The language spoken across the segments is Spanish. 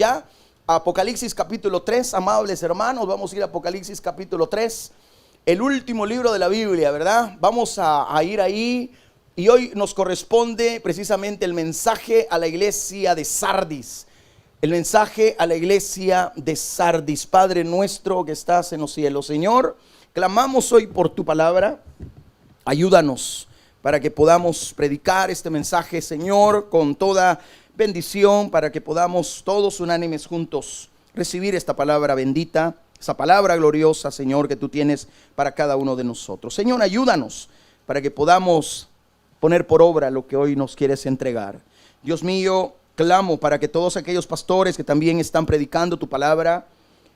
ya a Apocalipsis capítulo 3, amables hermanos. Vamos a ir a Apocalipsis capítulo 3, el último libro de la Biblia, ¿verdad? Vamos a ir ahí y hoy nos corresponde precisamente el mensaje a la iglesia de Sardis. El mensaje a la iglesia de Sardis. Padre nuestro que estás en los cielos, Señor, clamamos hoy por tu palabra. Ayúdanos para que podamos predicar este mensaje, Señor, con toda bendición, para que podamos todos unánimes juntos recibir esta palabra bendita, esa palabra gloriosa, Señor, que tú tienes para cada uno de nosotros. Señor, ayúdanos para que podamos poner por obra lo que hoy nos quieres entregar. Dios mío, clamo para que todos aquellos pastores que también están predicando tu palabra,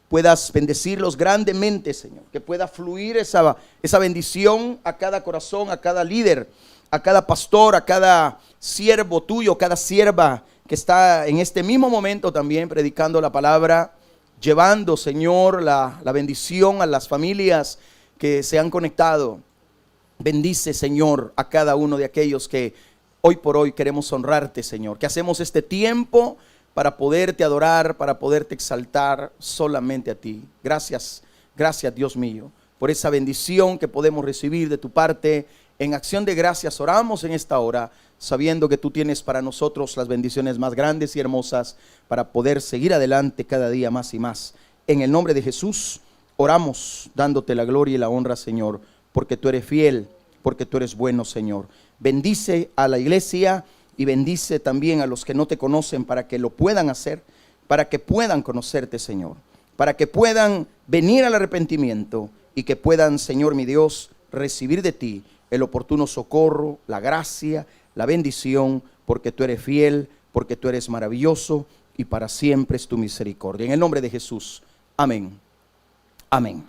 puedas bendecirlos grandemente, Señor, que pueda fluir esa bendición a cada corazón, a cada líder, a cada pastor, a cada siervo tuyo, cada sierva que está en este mismo momento también predicando la palabra, llevando, Señor, la bendición a las familias que se han conectado. Bendice, Señor, a cada uno de aquellos que hoy por hoy queremos honrarte, Señor, que hacemos este tiempo para poderte adorar, para poderte exaltar solamente a ti. Gracias, gracias, Dios mío, por esa bendición que podemos recibir de tu parte. En acción de gracias oramos en esta hora, sabiendo que tú tienes para nosotros las bendiciones más grandes y hermosas para poder seguir adelante cada día más y más. En el nombre de Jesús oramos dándote la gloria y la honra, Señor, porque tú eres fiel, porque tú eres bueno, Señor. Bendice a la iglesia y bendice también a los que no te conocen para que lo puedan hacer, para que puedan conocerte, Señor, para que puedan venir al arrepentimiento y que puedan, Señor mi Dios, recibir de ti el oportuno socorro, la gracia, la bendición, porque tú eres fiel, porque tú eres maravilloso y para siempre es tu misericordia. En el nombre de Jesús, amén. Amén.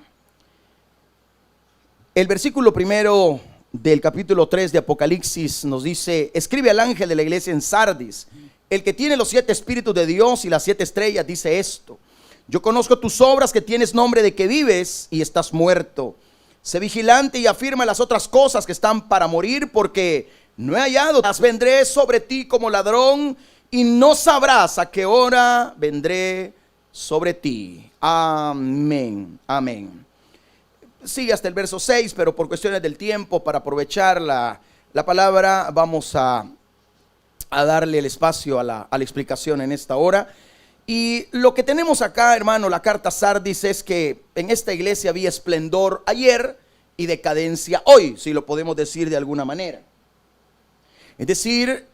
El versículo primero del capítulo 3 de Apocalipsis nos dice: escribe al ángel de la iglesia en Sardis, el que tiene los 7 espíritus de Dios y las 7 estrellas, dice esto: yo conozco tus obras, que tienes nombre de que vives y estás muerto. Sé vigilante y afirma las otras cosas que están para morir, porque no he hallado. Las vendré sobre ti como ladrón y no sabrás a qué hora vendré sobre ti. Amén, amén. Sigue hasta el verso 6, pero por cuestiones del tiempo, para aprovechar la palabra, vamos a darle el espacio a la explicación en esta hora. Y lo que tenemos acá, hermano, la carta Sardis, es que en esta iglesia había esplendor ayer y decadencia hoy, si lo podemos decir de alguna manera. Es decir,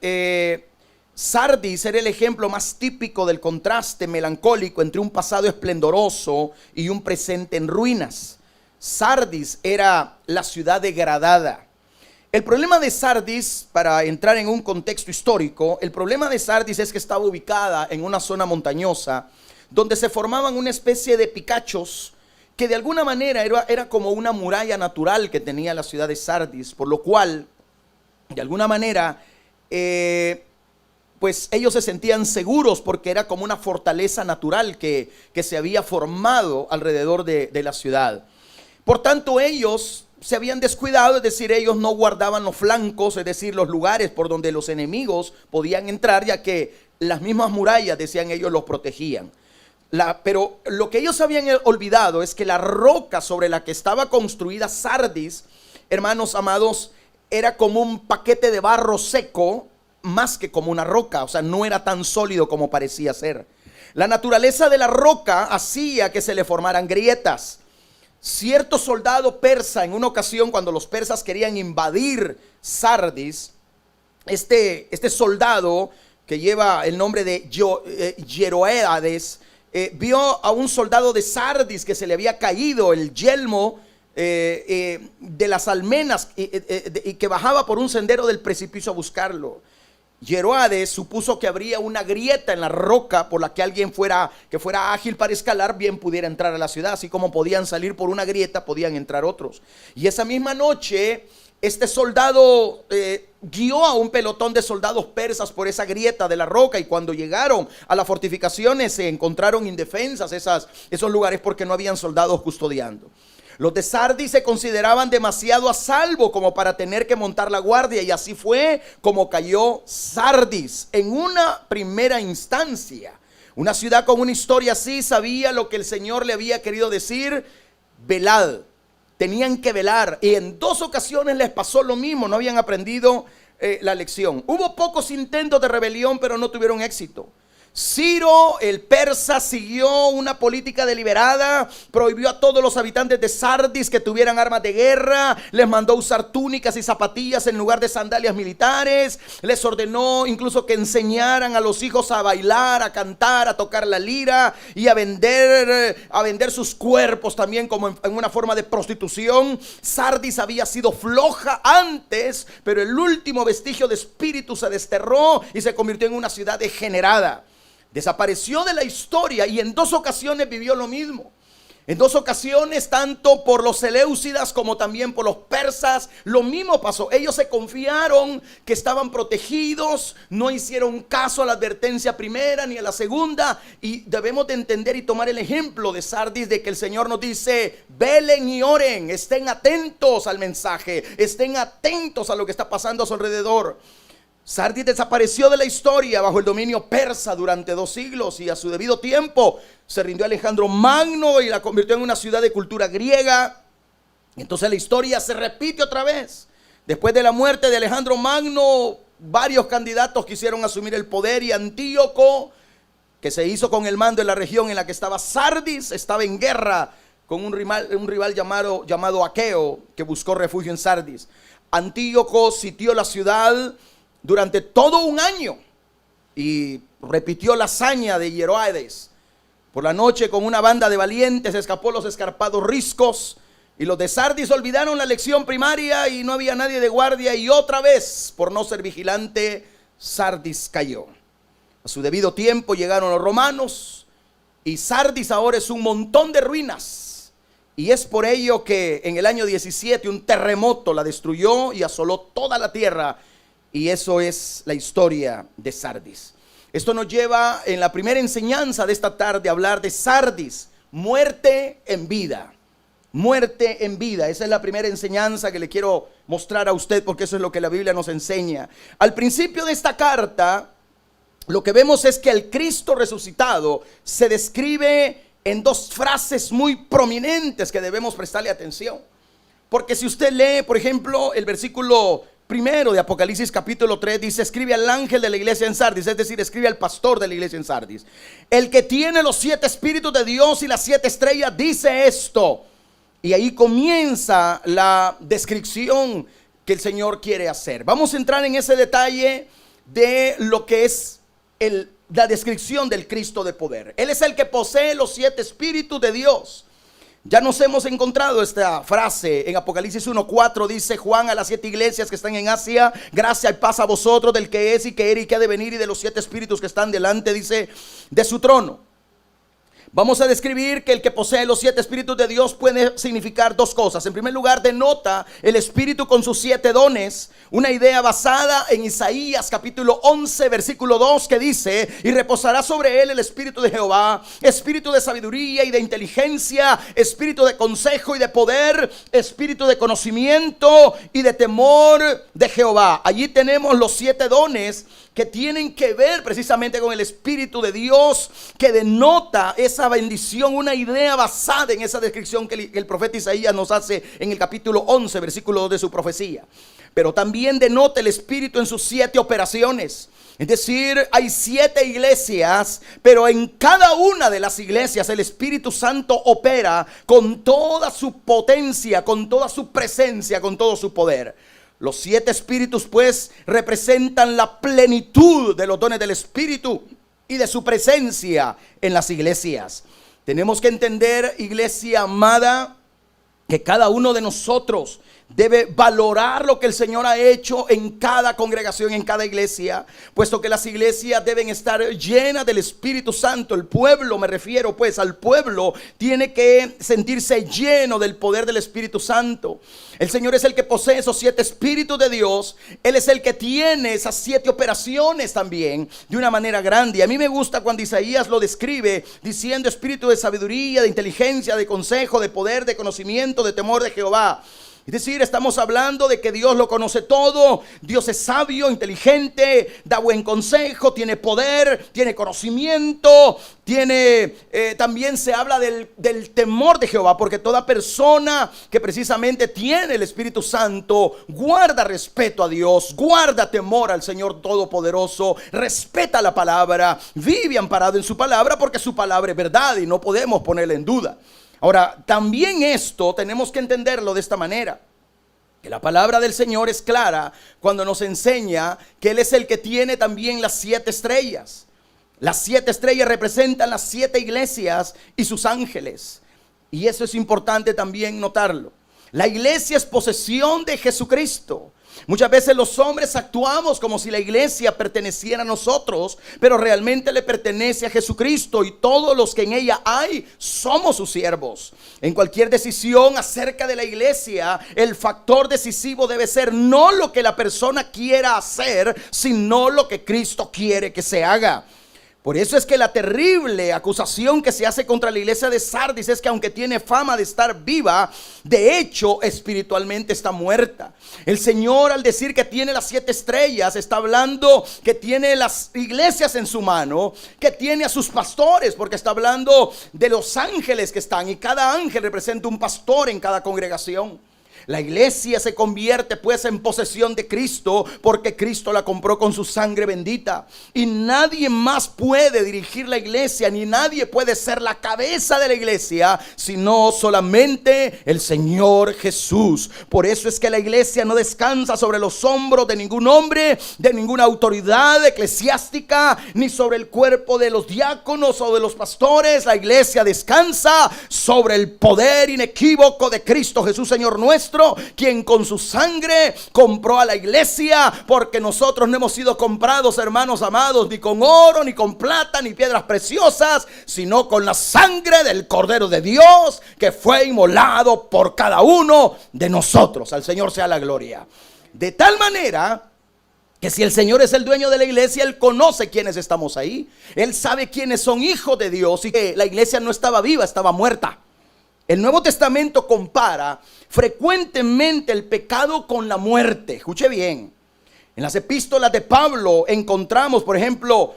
Sardis era el ejemplo más típico del contraste melancólico entre un pasado esplendoroso y un presente en ruinas. Sardis era la ciudad degradada. El problema de Sardis, para entrar en un contexto histórico, el problema de Sardis es que estaba ubicada en una zona montañosa donde se formaban una especie de picachos que de alguna manera era como una muralla natural que tenía la ciudad de Sardis, por lo cual de alguna manera pues ellos se sentían seguros porque era como una fortaleza natural que se había formado alrededor de la ciudad. Por tanto, ellos se habían descuidado, es decir, ellos no guardaban los flancos, es decir, los lugares por donde los enemigos podían entrar, ya que las mismas murallas, decían ellos, los protegían. Pero lo que ellos habían olvidado es que la roca sobre la que estaba construida Sardis, hermanos amados, era como un paquete de barro seco, más que como una roca, o sea, no era tan sólido como parecía ser. La naturaleza de la roca hacía que se le formaran grietas. Cierto soldado persa, en una ocasión cuando los persas querían invadir Sardis, este soldado que lleva el nombre de Jeroeades, vio a un soldado de Sardis que se le había caído el yelmo de las almenas y que bajaba por un sendero del precipicio a buscarlo. Jeroeades supuso que habría una grieta en la roca por la que alguien que fuera ágil para escalar bien pudiera entrar a la ciudad. Así como podían salir por una grieta, podían entrar otros. Y esa misma noche este soldado guió a un pelotón de soldados persas por esa grieta de la roca, y cuando llegaron a las fortificaciones se encontraron indefensas esos lugares porque no habían soldados custodiando. Los de Sardis se consideraban demasiado a salvo como para tener que montar la guardia, y así fue como cayó Sardis en una primera instancia. Una ciudad con una historia así sabía lo que el Señor le había querido decir: velad. Tenían que velar, y en 2 ocasiones les pasó lo mismo, no habían aprendido la lección. Hubo pocos intentos de rebelión, pero no tuvieron éxito. Ciro, el persa, siguió una política deliberada, prohibió a todos los habitantes de Sardis que tuvieran armas de guerra, les mandó usar túnicas y zapatillas en lugar de sandalias militares, les ordenó incluso que enseñaran a los hijos a bailar, a cantar, a tocar la lira y a vender sus cuerpos también como en una forma de prostitución. Sardis había sido floja antes, pero el último vestigio de espíritu se desterró y se convirtió en una ciudad degenerada. Desapareció de la historia y en 2 ocasiones vivió lo mismo. En 2 ocasiones, tanto por los seleucidas como también por los persas, lo mismo pasó. Ellos se confiaron que estaban protegidos, no hicieron caso a la advertencia primera ni a la segunda. Y debemos de entender y tomar el ejemplo de Sardis, de que el Señor nos dice: velen y oren, estén atentos al mensaje, estén atentos a lo que está pasando a su alrededor. Sardis desapareció de la historia bajo el dominio persa durante 2 siglos, y a su debido tiempo se rindió Alejandro Magno y la convirtió en una ciudad de cultura griega. Entonces la historia se repite otra vez. Después de la muerte de Alejandro Magno, varios candidatos quisieron asumir el poder, y Antíoco, que se hizo con el mando en la región en la que estaba Sardis, estaba en guerra con un rival llamado Aqueo, que buscó refugio en Sardis. Antíoco sitió la ciudad durante todo un año y repitió la hazaña de Hieroides. Por la noche, con una banda de valientes, escapó los escarpados riscos, y los de Sardis olvidaron la lección primaria y no había nadie de guardia, y otra vez, por no ser vigilante, Sardis cayó. A su debido tiempo llegaron los romanos, y Sardis ahora es un montón de ruinas. Y es por ello que en el año 17 un terremoto la destruyó y asoló toda la tierra. Y eso es la historia de Sardis. Esto nos lleva en la primera enseñanza de esta tarde a hablar de Sardis: muerte en vida. Muerte en vida. Esa es la primera enseñanza que le quiero mostrar a usted, porque eso es lo que la Biblia nos enseña. Al principio de esta carta, lo que vemos es que el Cristo resucitado se describe en 2 frases muy prominentes que debemos prestarle atención. Porque si usted lee, por ejemplo, el versículo 1 de Apocalipsis capítulo 3, dice: escribe al ángel de la iglesia en Sardis, es decir, escribe al pastor de la iglesia en Sardis: el que tiene los 7 espíritus de Dios y las 7 estrellas dice esto. Y ahí comienza la descripción que el Señor quiere hacer. Vamos a entrar en ese detalle de lo que es la descripción del Cristo de poder. Él es el que posee los 7 espíritus de Dios. Ya nos hemos encontrado esta frase en Apocalipsis 1:4. Dice Juan a las 7 iglesias que están en Asia: gracia y paz a vosotros del que es y que era y que ha de venir, y de los 7 espíritus que están delante, dice, de su trono. Vamos a describir que el que posee los 7 espíritus de Dios puede significar 2 cosas. En primer lugar, denota el espíritu con sus 7 dones, una idea basada en Isaías capítulo 11 versículo 2, que dice: y reposará sobre él el espíritu de Jehová, espíritu de sabiduría y de inteligencia, espíritu de consejo y de poder, espíritu de conocimiento y de temor de Jehová. Allí tenemos los 7 dones que tienen que ver precisamente con el Espíritu de Dios, que denota esa bendición, una idea basada en esa descripción que el profeta Isaías nos hace en el capítulo 11, versículo 2 de su profecía. Pero también denota el Espíritu en sus 7 operaciones. Es decir, hay 7 iglesias, pero en cada una de las iglesias el Espíritu Santo opera con toda su potencia, con toda su presencia, con todo su poder. Los 7 espíritus pues representan la plenitud de los dones del Espíritu y de su presencia en las iglesias. Tenemos que entender, iglesia amada, que cada uno de nosotros debe valorar lo que el Señor ha hecho en cada congregación, en cada iglesia, puesto que las iglesias deben estar llenas del Espíritu Santo. El pueblo, me refiero pues al pueblo, tiene que sentirse lleno del poder del Espíritu Santo. El Señor es el que posee esos 7 espíritus de Dios. Él es el que tiene esas 7 operaciones también de una manera grande. Y a mí me gusta cuando Isaías lo describe diciendo: espíritu de sabiduría, de inteligencia, de consejo, de poder, de conocimiento, de temor de Jehová. Es decir, estamos hablando de que Dios lo conoce todo. Dios es sabio, inteligente, da buen consejo, tiene poder, tiene conocimiento, también se habla del temor de Jehová, porque toda persona que precisamente tiene el Espíritu Santo guarda respeto a Dios, guarda temor al Señor Todopoderoso, respeta la palabra, vive amparado en su palabra, porque su palabra es verdad y no podemos ponerla en duda. Ahora, también esto tenemos que entenderlo de esta manera, que la palabra del Señor es clara cuando nos enseña que Él es el que tiene también las 7 estrellas. Las 7 estrellas representan las 7 iglesias y sus ángeles. Y eso es importante también notarlo. La iglesia es posesión de Jesucristo. Muchas veces los hombres actuamos como si la iglesia perteneciera a nosotros, pero realmente le pertenece a Jesucristo, y todos los que en ella hay somos sus siervos. En cualquier decisión acerca de la iglesia, el factor decisivo debe ser no lo que la persona quiera hacer, sino lo que Cristo quiere que se haga. Por eso es que la terrible acusación que se hace contra la iglesia de Sardis es que aunque tiene fama de estar viva, de hecho espiritualmente está muerta. El Señor, al decir que tiene las 7 estrellas, está hablando que tiene las iglesias en su mano, que tiene a sus pastores, porque está hablando de los ángeles que están, y cada ángel representa un pastor en cada congregación. La iglesia se convierte pues en posesión de Cristo, porque Cristo la compró con su sangre bendita, y nadie más puede dirigir la iglesia, ni nadie puede ser la cabeza de la iglesia, sino solamente el Señor Jesús. Por eso es que la iglesia no descansa sobre los hombros de ningún hombre, de ninguna autoridad eclesiástica, ni sobre el cuerpo de los diáconos o de los pastores. La iglesia descansa sobre el poder inequívoco de Cristo Jesús, Señor nuestro, quien con su sangre compró a la iglesia, porque nosotros no hemos sido comprados, hermanos amados, ni con oro, ni con plata, ni piedras preciosas, sino con la sangre del Cordero de Dios, que fue inmolado por cada uno de nosotros. Al Señor sea la gloria. De tal manera que si el Señor es el dueño de la iglesia, Él conoce quiénes estamos ahí. Él sabe quiénes son hijos de Dios, y que la iglesia no estaba viva, estaba muerta. El Nuevo Testamento compara frecuentemente el pecado con la muerte. Escuche bien. En las epístolas de Pablo encontramos, por ejemplo,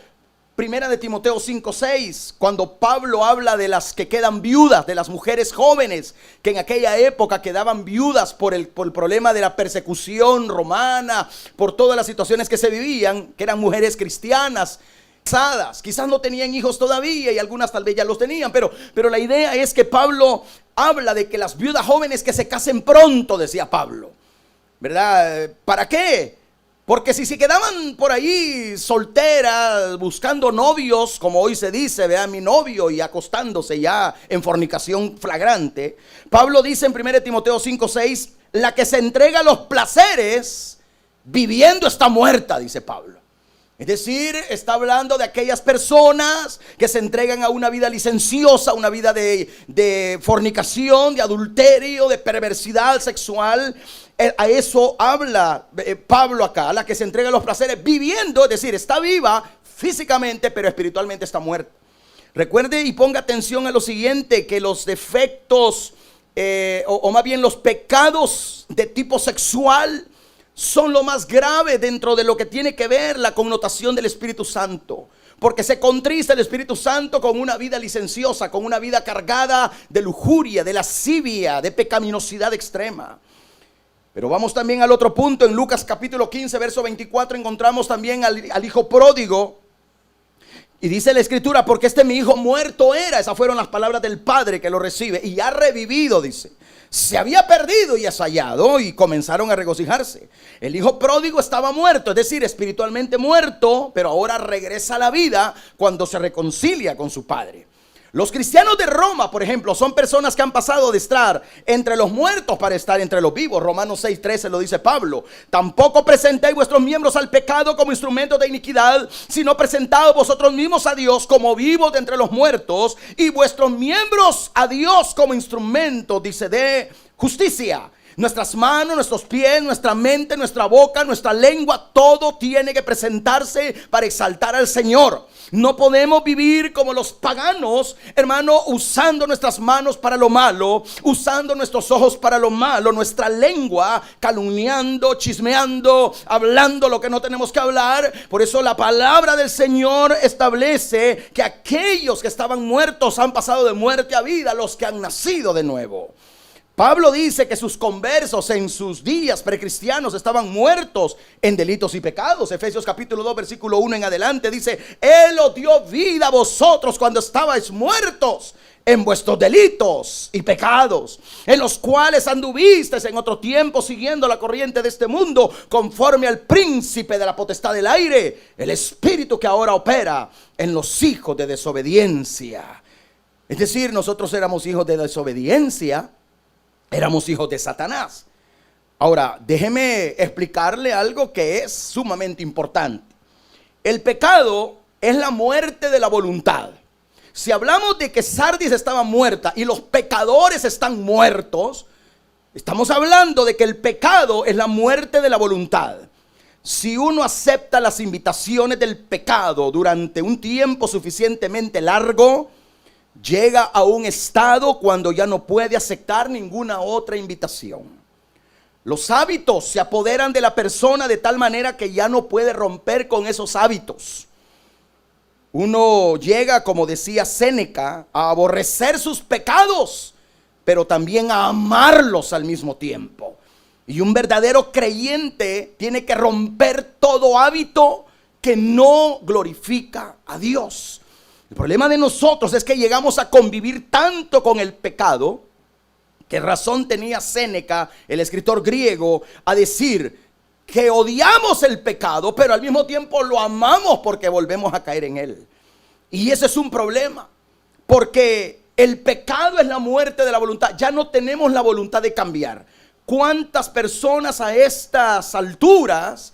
Primera de Timoteo 5:6, cuando Pablo habla de las que quedan viudas, de las mujeres jóvenes que en aquella época quedaban viudas por el problema de la persecución romana, por todas las situaciones que se vivían, que eran mujeres cristianas, casadas, quizás no tenían hijos todavía, y algunas tal vez ya los tenían, pero la idea es que Pablo habla de que las viudas jóvenes que se casen pronto, decía Pablo, ¿verdad? ¿Para qué? Porque si se quedaban por ahí solteras, buscando novios, como hoy se dice, vea, mi novio, y acostándose ya en fornicación flagrante, Pablo dice en 1 Timoteo 5:6, la que se entrega a los placeres, viviendo está muerta, dice Pablo. Es decir, está hablando de aquellas personas que se entregan a una vida licenciosa, una vida de fornicación, de adulterio, de perversidad sexual. A eso habla Pablo acá, la que se entrega a los placeres viviendo, es decir, está viva físicamente, pero espiritualmente está muerta. Recuerde y ponga atención a lo siguiente, que los defectos, o más bien los pecados de tipo sexual, son lo más grave dentro de lo que tiene que ver la connotación del Espíritu Santo, porque se contrista el Espíritu Santo con una vida licenciosa, con una vida cargada de lujuria, de lascivia, de pecaminosidad extrema. Pero vamos también al otro punto. En Lucas capítulo 15 verso 24 encontramos también al hijo pródigo, y dice la escritura, porque este mi hijo muerto era, esas fueron las palabras del padre que lo recibe, y ha revivido, dice. Se había perdido y es hallado, y comenzaron a regocijarse. El hijo pródigo estaba muerto, es decir, espiritualmente muerto, pero ahora regresa a la vida cuando se reconcilia con su padre. Los cristianos de Roma, por ejemplo, son personas que han pasado de estar entre los muertos para estar entre los vivos. Romanos 6:13 lo dice Pablo. Tampoco presentéis vuestros miembros al pecado como instrumentos de iniquidad, sino presentaos vosotros mismos a Dios como vivos de entre los muertos, y vuestros miembros a Dios como instrumentos, dice, de justicia. Nuestras manos, nuestros pies, nuestra mente, nuestra boca, nuestra lengua, todo tiene que presentarse para exaltar al Señor. No podemos vivir como los paganos, hermano, usando nuestras manos para lo malo, usando nuestros ojos para lo malo, nuestra lengua calumniando, chismeando, hablando lo que no tenemos que hablar. Por eso la palabra del Señor establece que aquellos que estaban muertos han pasado de muerte a vida, los que han nacido de nuevo. Pablo dice que sus conversos en sus días precristianos estaban muertos en delitos y pecados. Efesios capítulo 2 versículo 1 en adelante dice: Él os dio vida a vosotros cuando estabais muertos en vuestros delitos y pecados, en los cuales anduvisteis en otro tiempo siguiendo la corriente de este mundo, conforme al príncipe de la potestad del aire, el espíritu que ahora opera en los hijos de desobediencia. Es decir, nosotros éramos hijos de desobediencia. Éramos hijos de Satanás. Ahora, déjeme explicarle algo que es sumamente importante. El pecado es la muerte de la voluntad. Si hablamos de que Sardis estaba muerta y los pecadores están muertos, estamos hablando de que el pecado es la muerte de la voluntad. Si uno acepta las invitaciones del pecado durante un tiempo suficientemente largo, llega a un estado cuando ya no puede aceptar ninguna otra invitación. Los hábitos se apoderan de la persona de tal manera que ya no puede romper con esos hábitos. Uno llega, como decía Séneca, a aborrecer sus pecados, pero también a amarlos al mismo tiempo. Y un verdadero creyente tiene que romper todo hábito que no glorifica a Dios. El problema de nosotros es que llegamos a convivir tanto con el pecado, que razón tenía Séneca, el escritor griego, a decir que odiamos el pecado, pero al mismo tiempo lo amamos porque volvemos a caer en él. Y ese es un problema, porque el pecado es la muerte de la voluntad. Ya no tenemos la voluntad de cambiar. ¿Cuántas personas a estas alturas,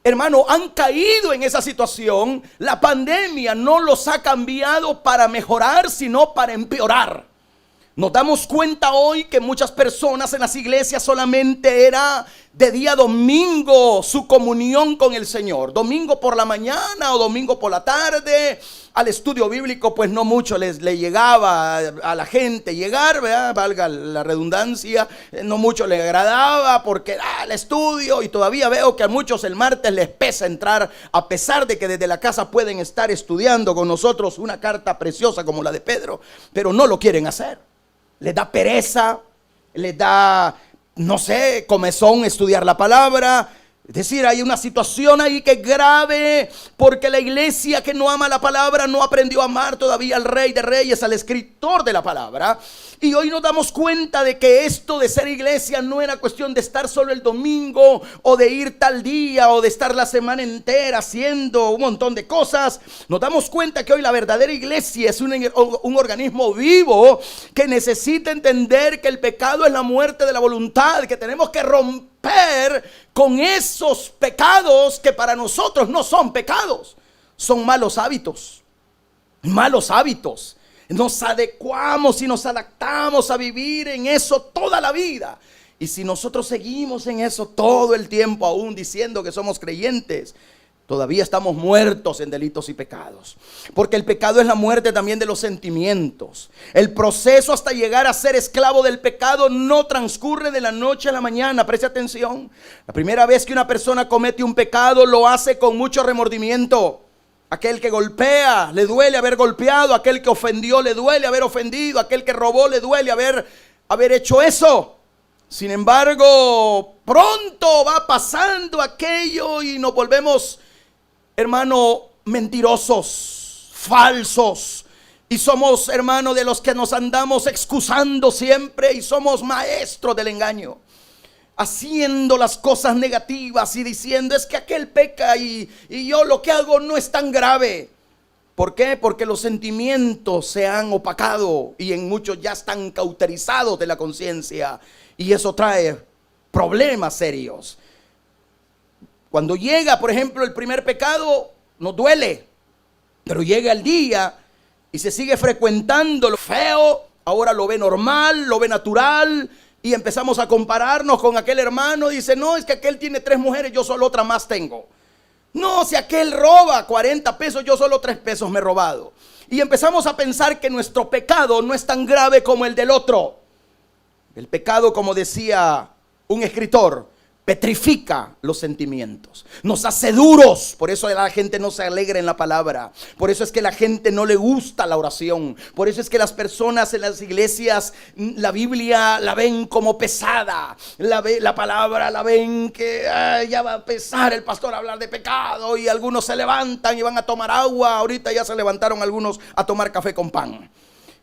hermano, han caído en esa situación? La pandemia no los ha cambiado para mejorar, sino para empeorar. Nos damos cuenta hoy que muchas personas en las iglesias solamente era de día domingo su comunión con el Señor. Domingo por la mañana o domingo por la tarde. Al estudio bíblico pues no mucho le llegaba a la gente llegar, ¿verdad? Valga la redundancia. No mucho le agradaba porque el estudio, y todavía veo que a muchos el martes les pesa entrar, a pesar de que desde la casa pueden estar estudiando con nosotros una carta preciosa como la de Pedro, pero no lo quieren hacer. Les da pereza, les da, no sé, comezón estudiar la palabra. Es decir, hay una situación ahí que es grave, porque la iglesia que no ama la palabra no aprendió a amar todavía al Rey de Reyes, al escritor de la palabra. Y hoy nos damos cuenta de que esto de ser iglesia no era cuestión de estar solo el domingo, o de ir tal día, o de estar la semana entera haciendo un montón de cosas. Nos damos cuenta que hoy la verdadera iglesia es un organismo vivo que necesita entender que el pecado es la muerte de la voluntad, que tenemos que romper con esos pecados que para nosotros no son pecados, son malos hábitos. Malos hábitos. Nos adecuamos y nos adaptamos a vivir en eso toda la vida. Y si nosotros seguimos en eso todo el tiempo, aún diciendo que somos creyentes, todavía estamos muertos en delitos y pecados. Porque el pecado es la muerte también de los sentimientos. El proceso hasta llegar a ser esclavo del pecado no transcurre de la noche a la mañana. Preste atención. La primera vez que una persona comete un pecado lo hace con mucho remordimiento. Aquel que golpea, le duele haber golpeado. Aquel que ofendió, le duele haber ofendido. Aquel que robó, le duele haber hecho eso. Sin embargo, pronto va pasando aquello y nos volvemos, hermano, mentirosos, falsos. Y somos, hermano, de los que nos andamos excusando siempre, y somos maestros del engaño, haciendo las cosas negativas y diciendo: es que aquel peca y yo lo que hago no es tan grave. ¿Por qué? Porque los sentimientos se han opacado y en muchos ya están cauterizados de la conciencia, y eso trae problemas serios. Cuando llega, por ejemplo, el primer pecado, nos duele, pero llega el día y se sigue frecuentando lo feo. Ahora lo ve normal, lo ve natural, y empezamos a compararnos con aquel hermano. Dice, no, es que aquel tiene 3 mujeres, yo solo otra más tengo. No, si aquel roba 40 pesos, yo solo 3 pesos me he robado. Y empezamos a pensar que nuestro pecado no es tan grave como el del otro. El pecado, como decía un escritor, petrifica los sentimientos, nos hace duros. Por eso la gente no se alegra en la palabra. Por eso es que la gente no le gusta la oración. Por eso es que las personas en las iglesias la Biblia la ven como pesada. La palabra la ven que ya va a empezar el pastor a hablar de pecado, y algunos se levantan y van a tomar agua. Ahorita ya se levantaron algunos a tomar café con pan.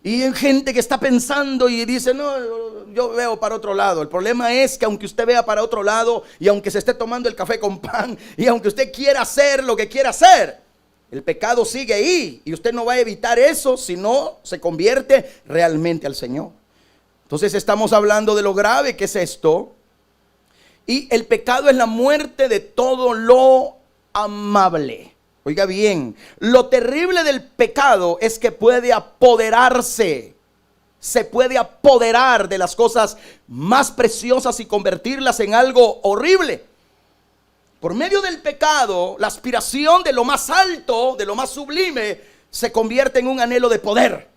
Y hay gente que está pensando y dice, no, yo veo para otro lado. El problema es que aunque usted vea para otro lado, y aunque se esté tomando el café con pan, y aunque usted quiera hacer lo que quiera hacer, el pecado sigue ahí. Y usted no va a evitar eso si no se convierte realmente al Señor. Entonces estamos hablando de lo grave que es esto. Y el pecado es la muerte de todo lo amable. Oiga bien, lo terrible del pecado es que puede apoderarse, se puede apoderar de las cosas más preciosas y convertirlas en algo horrible. Por medio del pecado, la aspiración de lo más alto, de lo más sublime, se convierte en un anhelo de poder.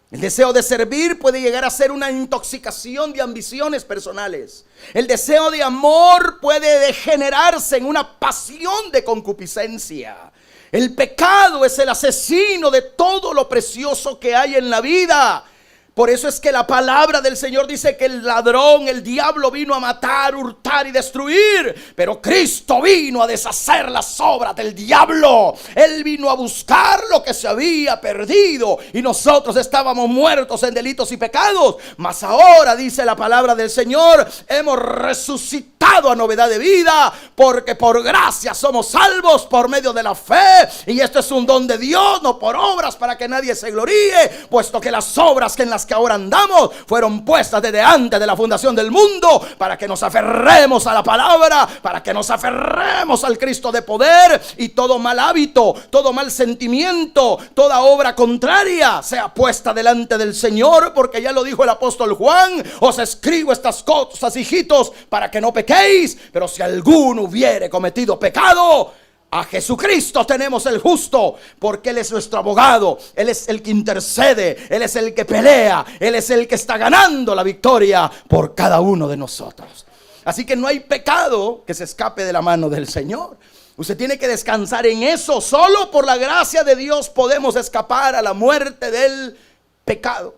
El deseo de servir puede llegar a ser una intoxicación de ambiciones personales. El deseo de amor puede degenerarse en una pasión de concupiscencia. El pecado es el asesino de todo lo precioso que hay en la vida. Por eso es que la palabra del Señor dice que el ladrón, el diablo, vino a matar, hurtar y destruir. Pero Cristo vino a deshacer las obras del diablo. Él vino a buscar lo que se había perdido. Y nosotros estábamos muertos en delitos y pecados. Mas ahora, dice la palabra del Señor, hemos resucitado a novedad de vida. Porque por gracia somos salvos por medio de la fe. Y esto es un don de Dios, no por obras, para que nadie se gloríe. Puesto que las obras que en las que ahora andamos fueron puestas desde antes de la fundación del mundo, para que nos aferremos a la palabra, para que nos aferremos al Cristo de poder, y todo mal hábito, todo mal sentimiento, toda obra contraria sea puesta delante del Señor, porque ya lo dijo el apóstol Juan: os escribo estas cosas, hijitos, para que no pequéis. Pero si alguno hubiere cometido pecado, a Jesucristo tenemos el justo, porque Él es nuestro abogado. Él es el que intercede, Él es el que pelea, Él es el que está ganando la victoria por cada uno de nosotros. Así que no hay pecado que se escape de la mano del Señor. Usted tiene que descansar en eso. Solo por la gracia de Dios podemos escapar a la muerte del pecado.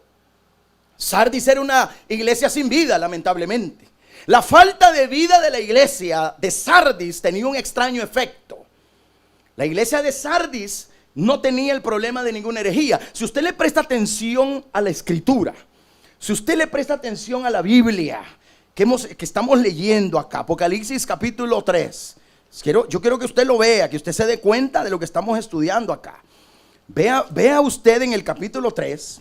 Sardis era una iglesia sin vida, lamentablemente. La falta de vida de la iglesia de Sardis tenía un extraño efecto. La iglesia de Sardis no tenía el problema de ninguna herejía. Si usted le presta atención a la escritura, si usted le presta atención a la Biblia que estamos leyendo acá, Apocalipsis capítulo 3, yo quiero que usted lo vea, que usted se dé cuenta de lo que estamos estudiando acá. Vea usted en el capítulo 3,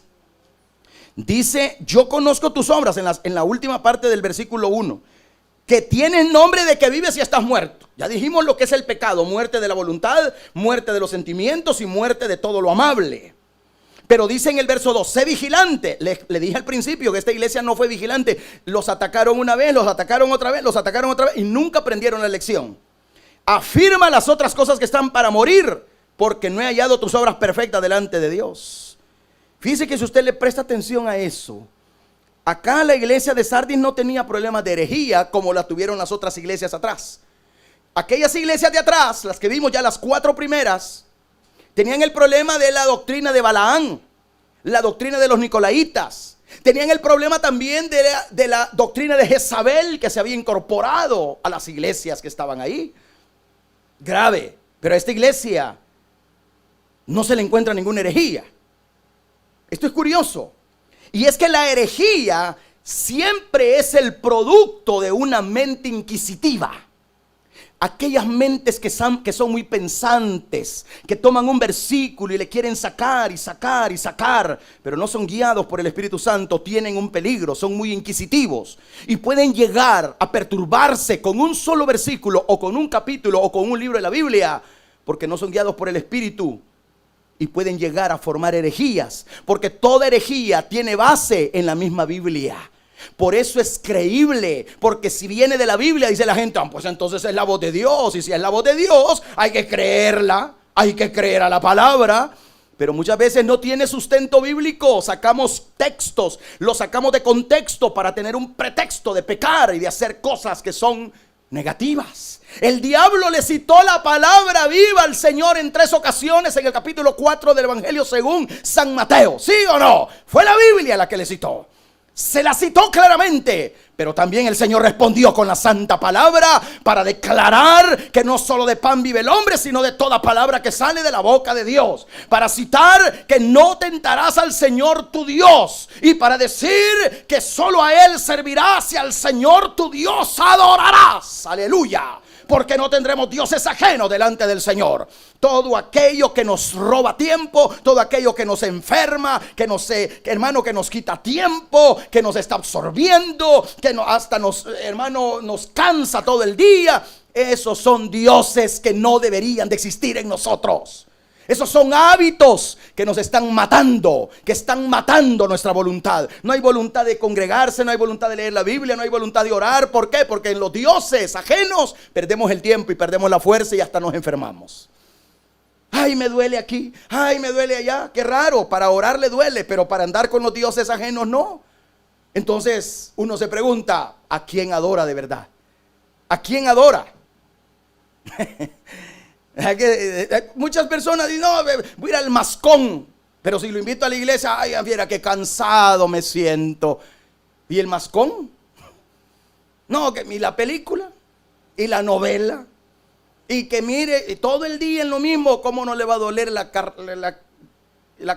dice: yo conozco tus obras, en la última parte del versículo 1. Que tienes nombre de que vives y estás muerto. Ya dijimos lo que es el pecado: muerte de la voluntad, muerte de los sentimientos y muerte de todo lo amable. Pero dice en el verso 2, sé vigilante. Le dije al principio que esta iglesia no fue vigilante. Los atacaron una vez, los atacaron otra vez, los atacaron otra vez, y nunca aprendieron la lección. Afirma las otras cosas que están para morir, porque no he hallado tus obras perfectas delante de Dios. Fíjese que si usted le presta atención a eso, acá la iglesia de Sardis no tenía problemas de herejía como la tuvieron las otras iglesias atrás. Aquellas iglesias de atrás, las que vimos ya, las 4 primeras, tenían el problema de la doctrina de Balaán, la doctrina de los nicolaitas. Tenían el problema también de la doctrina de Jezabel, que se había incorporado a las iglesias que estaban ahí. Grave. Pero a esta iglesia no se le encuentra ninguna herejía. Esto es curioso. Y es que la herejía siempre es el producto de una mente inquisitiva. Aquellas mentes que son muy pensantes, que toman un versículo y le quieren sacar y sacar y sacar, pero no son guiados por el Espíritu Santo, tienen un peligro, son muy inquisitivos y pueden llegar a perturbarse con un solo versículo o con un capítulo o con un libro de la Biblia, porque no son guiados por el Espíritu. Y pueden llegar a formar herejías, porque toda herejía tiene base en la misma Biblia. Por eso es creíble, porque si viene de la Biblia, dice la gente, pues entonces es la voz de Dios. Y si es la voz de Dios, hay que creerla, hay que creer a la palabra. Pero muchas veces no tiene sustento bíblico. Sacamos textos, los sacamos de contexto para tener un pretexto de pecar y de hacer cosas que son negativas. El diablo le citó la palabra viva al Señor en 3 ocasiones en el capítulo 4 del Evangelio según San Mateo. ¿Sí o no? Fue la Biblia la que le citó. Se la citó claramente, pero también el Señor respondió con la santa palabra para declarar que no solo de pan vive el hombre, sino de toda palabra que sale de la boca de Dios. Para citar que no tentarás al Señor tu Dios, y para decir que solo a Él servirás y al Señor tu Dios adorarás. Aleluya. Porque no tendremos dioses ajenos delante del Señor. Todo aquello que nos roba tiempo, todo aquello que nos enferma, que nos quita tiempo, que nos está absorbiendo, que hasta nos cansa todo el día. Esos son dioses que no deberían de existir en nosotros. Esos son hábitos que nos están matando, que están matando nuestra voluntad. No hay voluntad de congregarse, no hay voluntad de leer la Biblia, no hay voluntad de orar. ¿Por qué? Porque en los dioses ajenos perdemos el tiempo y perdemos la fuerza y hasta nos enfermamos. Ay, me duele aquí, ay, me duele allá. Qué raro, para orar le duele, pero para andar con los dioses ajenos no. Entonces uno se pregunta, ¿a quién adora de verdad? ¿A quién adora? Muchas personas dicen, no, voy a ir al mascón. Pero si lo invito a la iglesia, ay, mira qué cansado me siento. ¿Y el mascón? No, que la película y la novela. Y que mire todo el día en lo mismo. ¿Cómo no le va a doler la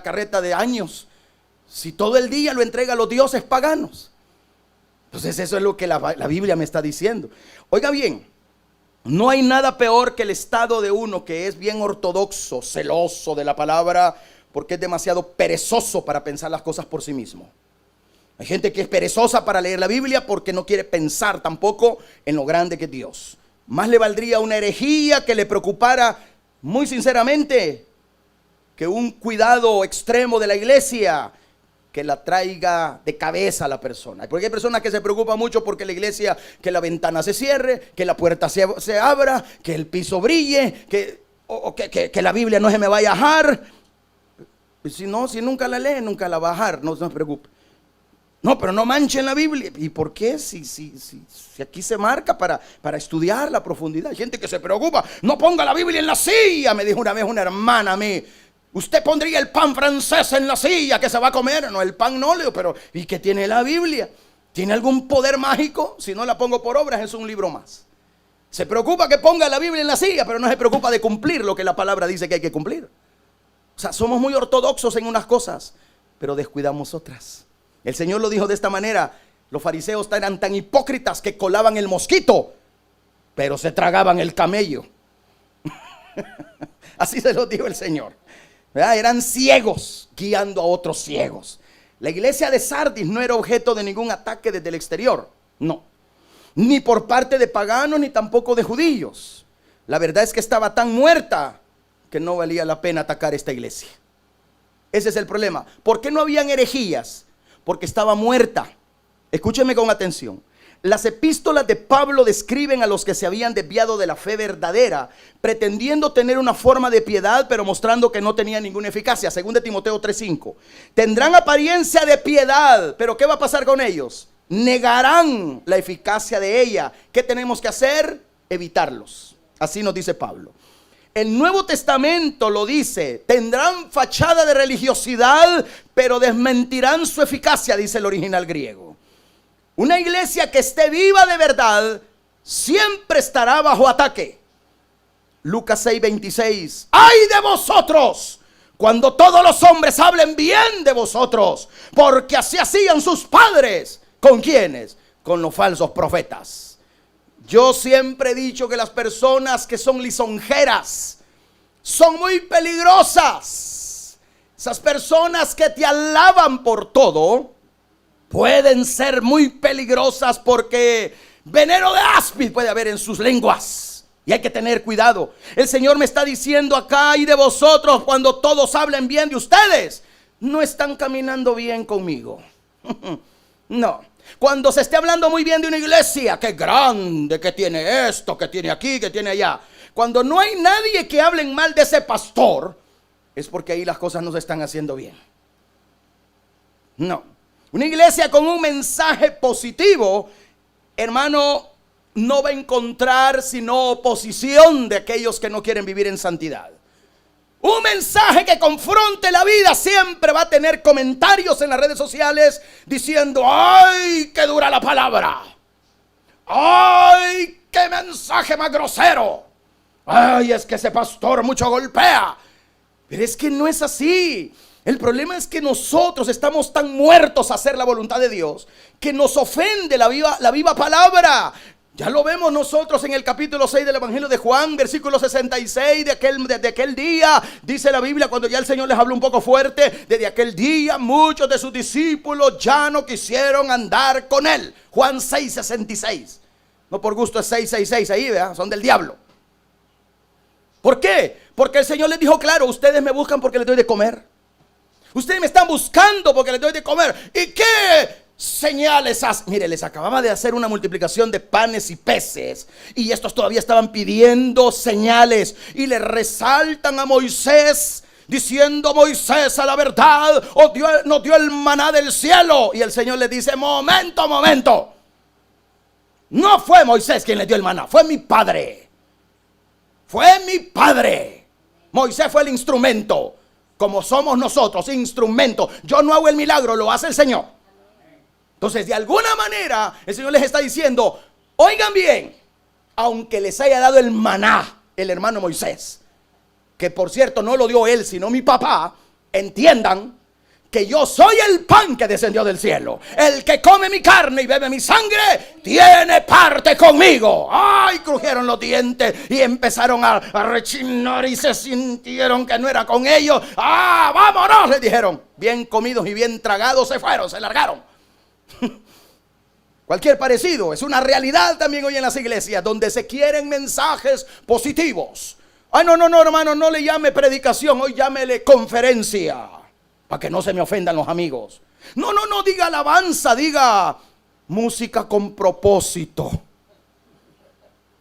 carreta de años? Si todo el día lo entrega a los dioses paganos. Entonces eso es lo que la Biblia me está diciendo. Oiga bien. No hay nada peor que el estado de uno que es bien ortodoxo, celoso de la palabra, porque es demasiado perezoso para pensar las cosas por sí mismo. Hay gente que es perezosa para leer la Biblia porque no quiere pensar tampoco en lo grande que es Dios. Más le valdría una herejía que le preocupara, muy sinceramente, que un cuidado extremo de la iglesia que la traiga de cabeza a la persona. Porque hay personas que se preocupan mucho porque la iglesia, que la ventana se cierre, que la puerta se abra, que el piso brille, que la Biblia no se me vaya a bajar. Si nunca la lee, nunca la va a bajar, no se preocupe. No, pero no manchen la Biblia. ¿Y por qué? Si aquí se marca para estudiar la profundidad. Hay gente que se preocupa. No ponga la Biblia en la silla, me dijo una vez una hermana a mí. Usted pondría el pan francés en la silla que se va a comer. No, el pan no, pero ¿y qué tiene la Biblia? ¿Tiene algún poder mágico? Si no la pongo por obras, es un libro más. Se preocupa que ponga la Biblia en la silla, pero no se preocupa de cumplir lo que la palabra dice que hay que cumplir. O sea, somos muy ortodoxos en unas cosas, pero descuidamos otras. El Señor lo dijo de esta manera. Los fariseos eran tan hipócritas que colaban el mosquito, pero se tragaban el camello. Así se lo dijo el Señor. ¿Verdad? Eran ciegos guiando a otros ciegos. La iglesia de Sardis no era objeto de ningún ataque desde el exterior. No. Ni por parte de paganos, ni tampoco de judíos. La verdad es que estaba tan muerta que no valía la pena atacar esta iglesia. Ese es el problema. ¿Por qué no habían herejías? Porque estaba muerta. Escúcheme con atención. Las epístolas de Pablo describen a los que se habían desviado de la fe verdadera, pretendiendo tener una forma de piedad, pero mostrando que no tenía ninguna eficacia. Según de Timoteo 3:5. Tendrán apariencia de piedad, pero ¿qué va a pasar con ellos? Negarán la eficacia de ella. ¿Qué tenemos que hacer? Evitarlos. Así nos dice Pablo. El Nuevo Testamento lo dice. Tendrán fachada de religiosidad, pero desmentirán su eficacia, dice el original griego. Una iglesia que esté viva de verdad siempre estará bajo ataque. Lucas 6:26. ¡Ay de vosotros! Cuando todos los hombres hablen bien de vosotros, porque así hacían sus padres. ¿Con quiénes? Con los falsos profetas. Yo siempre he dicho que las personas que son lisonjeras son muy peligrosas. Esas personas que te alaban por todo pueden ser muy peligrosas porque veneno de áspid puede haber en sus lenguas. Y hay que tener cuidado. El Señor me está diciendo acá: y de vosotros, cuando todos hablen bien de ustedes, no están caminando bien conmigo. No. Cuando se esté hablando muy bien de una iglesia, que grande, que tiene esto, que tiene aquí, que tiene allá. Cuando no hay nadie que hablen mal de ese pastor, es porque ahí las cosas no se están haciendo bien. No. Una iglesia con un mensaje positivo, hermano, no va a encontrar sino oposición de aquellos que no quieren vivir en santidad. Un mensaje que confronte la vida siempre va a tener comentarios en las redes sociales diciendo: ¡ay, qué dura la palabra! ¡Ay, qué mensaje más grosero! ¡Ay, es que ese pastor mucho golpea! Pero es que no es así. El problema es que nosotros estamos tan muertos a hacer la voluntad de Dios que nos ofende la viva palabra. Ya lo vemos nosotros en el capítulo 6 del Evangelio de Juan, versículo 66, de aquel día, dice la Biblia, cuando ya el Señor les habló un poco fuerte, desde aquel día muchos de sus discípulos ya no quisieron andar con él. Juan 6, 66. No por gusto es 666 ahí, ¿verdad? Son del diablo. ¿Por qué? Porque el Señor les dijo claro: ustedes me buscan porque les doy de comer. Ustedes me están buscando porque les doy de comer. ¿Y qué señales hacen? Mire, les acababa de hacer una multiplicación de panes y peces, y estos todavía estaban pidiendo señales, y le resaltan a Moisés diciendo: Moisés, a la verdad nos dio el maná del cielo. Y el Señor les dice: momento. No fue Moisés quien les dio el maná, fue mi padre. Fue mi padre. Moisés fue el instrumento, como somos nosotros, instrumento. Yo no hago el milagro, lo hace el Señor. Entonces, de alguna manera, el Señor les está diciendo: oigan bien, aunque les haya dado el maná el hermano Moisés, que por cierto no lo dio él, sino mi papá, entiendan que yo soy el pan que descendió del cielo. El que come mi carne y bebe mi sangre tiene parte conmigo. ¡Ay! Crujieron los dientes y empezaron a rechinar y se sintieron que no era con ellos. ¡Ah, vámonos!, les dijeron. Bien comidos y bien tragados se fueron, se largaron. Cualquier parecido es una realidad también hoy en las iglesias, donde se quieren mensajes positivos. Ay, no, hermano, no le llame predicación, hoy llámele conferencia, para que no se me ofendan los amigos. No, diga alabanza, diga música con propósito.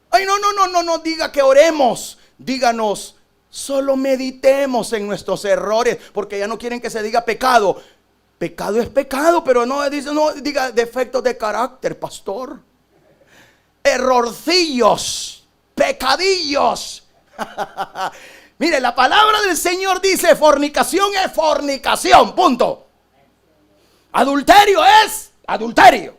Ay, no diga que oremos, díganos, solo meditemos en nuestros errores, porque ya no quieren que se diga pecado. Pecado es pecado, pero no diga defectos de carácter, pastor. Errorcillos, pecadillos. Mire, la palabra del Señor dice: fornicación es fornicación, punto. Adulterio es adulterio.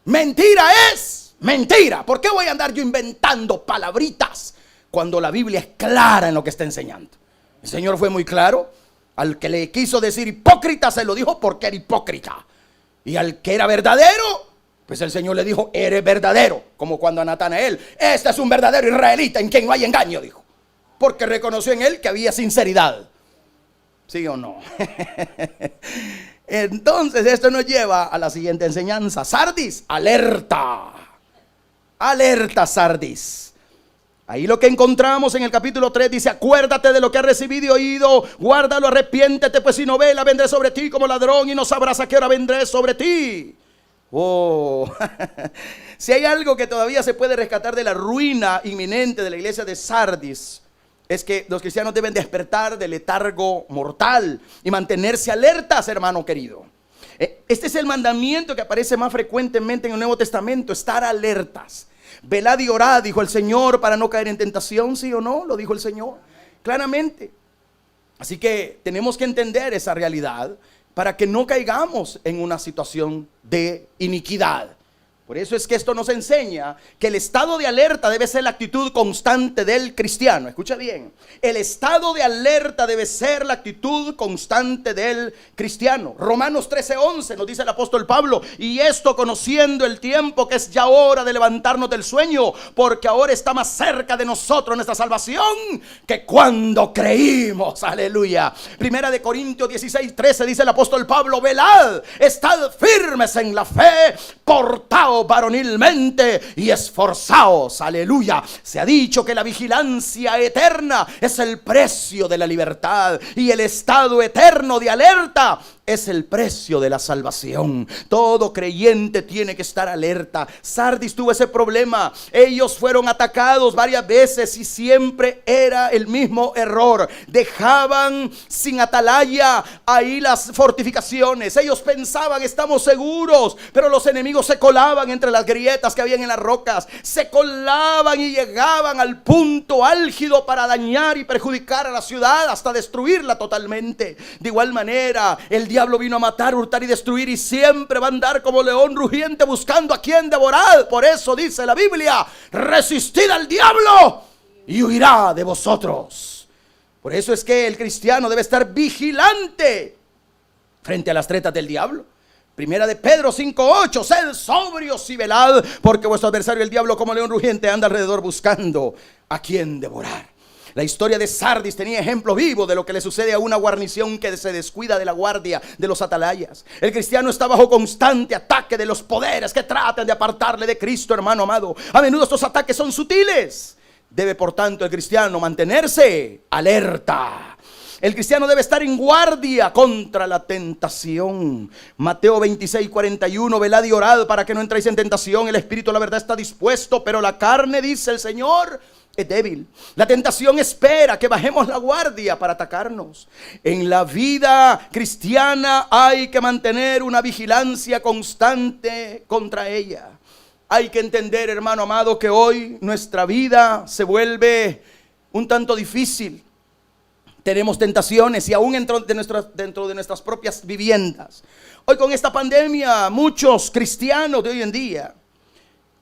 Mentira es mentira. ¿Por qué voy a andar yo inventando palabritas cuando la Biblia es clara en lo que está enseñando? El Señor fue muy claro. Al que le quiso decir hipócrita, se lo dijo porque era hipócrita. Y al que era verdadero, pues el Señor le dijo: eres verdadero. Como cuando a Natanael: este es un verdadero israelita en quien no hay engaño, dijo. Porque reconoció en él que había sinceridad. ¿Sí o no? Entonces esto nos lleva a la siguiente enseñanza. Sardis, alerta. Alerta, Sardis. Ahí lo que encontramos en el capítulo 3 dice: acuérdate de lo que has recibido y oído, guárdalo, arrepiéntete, pues si no vela, vendré sobre ti como ladrón y no sabrás a qué hora vendré sobre ti. Oh, si hay algo que todavía se puede rescatar de la ruina inminente de la iglesia de Sardis, es que los cristianos deben despertar del letargo mortal y mantenerse alertas, hermano querido. Este es el mandamiento que aparece más frecuentemente en el Nuevo Testamento: estar alertas. Velad y orad, dijo el Señor, para no caer en tentación. ¿Sí o no? Lo dijo el Señor claramente. Así que tenemos que entender esa realidad para que no caigamos en una situación de iniquidad. Por eso es que esto nos enseña que el estado de alerta debe ser la actitud constante del cristiano. Escucha bien, el estado de alerta debe ser la actitud constante del cristiano. Romanos 13:11 nos dice el apóstol Pablo: y esto conociendo el tiempo, que es ya hora de levantarnos del sueño, porque ahora está más cerca de nosotros nuestra salvación que cuando creímos. Aleluya. Primera de Corintios 16:13 dice el apóstol Pablo: velad, estad firmes en la fe, portaos varonilmente y esforzaos. Aleluya. Se ha dicho que la vigilancia eterna es el precio de la libertad, y el estado eterno de alerta es el precio de la salvación. Todo creyente tiene que estar alerta. Sardis tuvo ese problema. Ellos fueron atacados varias veces y siempre era el mismo error. Dejaban sin atalaya ahí las fortificaciones. Ellos pensaban, estamos seguros, pero los enemigos se colaban entre las grietas que habían en las rocas. Se colaban y llegaban al punto álgido para dañar y perjudicar a la ciudad, hasta destruirla totalmente. De igual manera, el diablo vino a matar, hurtar y destruir, y siempre va a andar como león rugiente buscando a quien devorar. Por eso dice la Biblia: resistid al diablo y huirá de vosotros. Por eso es que el cristiano debe estar vigilante frente a las tretas del diablo. Primera de Pedro 5:8: sed sobrios y velad, porque vuestro adversario el diablo, como león rugiente, anda alrededor buscando a quien devorar. La historia de Sardis tenía ejemplo vivo de lo que le sucede a una guarnición que se descuida de la guardia, de los atalayas. El cristiano está bajo constante ataque de los poderes que tratan de apartarle de Cristo, hermano amado. A menudo estos ataques son sutiles. Debe, por tanto, el cristiano mantenerse alerta. El cristiano debe estar en guardia contra la tentación. Mateo 26:41: velad y orad para que no entréis en tentación. El espíritu, la verdad, está dispuesto, pero la carne, dice el Señor, es débil. La tentación espera que bajemos la guardia para atacarnos. En la vida cristiana hay que mantener una vigilancia constante contra ella. Hay que entender, hermano amado, que hoy nuestra vida se vuelve un tanto difícil. Tenemos tentaciones y aún dentro de nuestras propias viviendas. Hoy, con esta pandemia, muchos cristianos de hoy en día,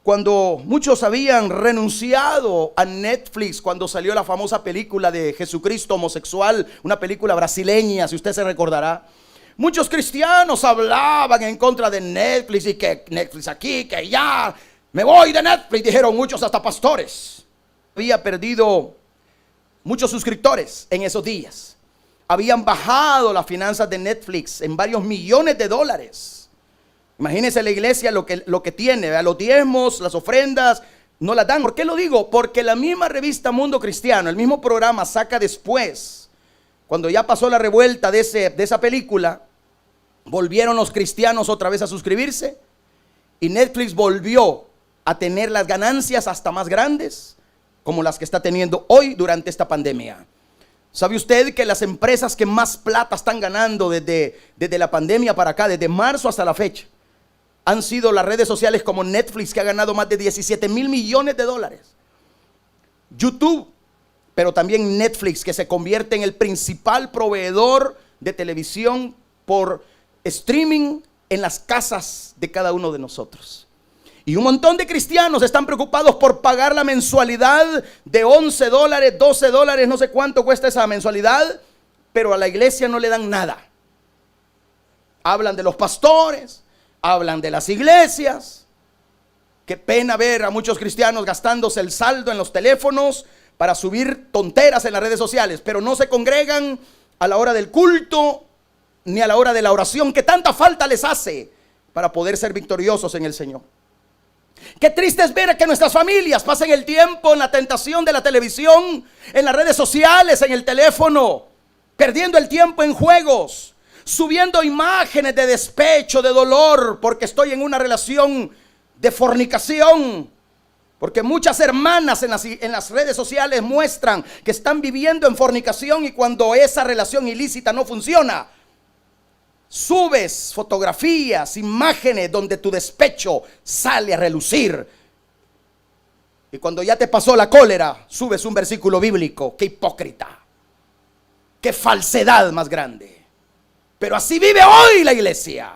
cuando muchos habían renunciado a Netflix, cuando salió la famosa película de Jesucristo homosexual, una película brasileña, si usted se recordará, muchos cristianos hablaban en contra de Netflix, y que Netflix aquí, que ya me voy de Netflix, dijeron muchos, hasta pastores. Había perdido muchos suscriptores en esos días. Habían bajado las finanzas de Netflix en varios millones de dólares. Imagínense la iglesia lo que tiene, ¿verdad? Los diezmos, las ofrendas, no las dan. ¿Por qué lo digo? Porque la misma revista Mundo Cristiano, el mismo programa, saca después, cuando ya pasó la revuelta de esa película, volvieron los cristianos otra vez a suscribirse, y Netflix volvió a tener las ganancias hasta más grandes, como las que está teniendo hoy durante esta pandemia. ¿Sabe usted que las empresas que más plata están ganando desde la pandemia para acá, desde marzo hasta la fecha, han sido las redes sociales como Netflix, que ha ganado más de 17 mil millones de dólares? YouTube, pero también Netflix, que se convierte en el principal proveedor de televisión por streaming en las casas de cada uno de nosotros. Y un montón de cristianos están preocupados por pagar la mensualidad de 11 dólares, 12 dólares, no sé cuánto cuesta esa mensualidad, pero a la iglesia no le dan nada. Hablan de los pastores, hablan de las iglesias. Qué pena ver a muchos cristianos gastándose el saldo en los teléfonos para subir tonteras en las redes sociales, pero no se congregan a la hora del culto ni a la hora de la oración, que tanta falta les hace para poder ser victoriosos en el Señor. Qué triste es ver que nuestras familias pasen el tiempo en la tentación de la televisión, en las redes sociales, en el teléfono, perdiendo el tiempo en juegos, subiendo imágenes de despecho, de dolor, porque estoy en una relación de fornicación. Porque muchas hermanas en las redes sociales muestran que están viviendo en fornicación, y cuando esa relación ilícita no funciona, subes fotografías, imágenes donde tu despecho sale a relucir. Y cuando ya te pasó la cólera, subes un versículo bíblico. Qué hipócrita, qué falsedad más grande. Pero así vive hoy la iglesia,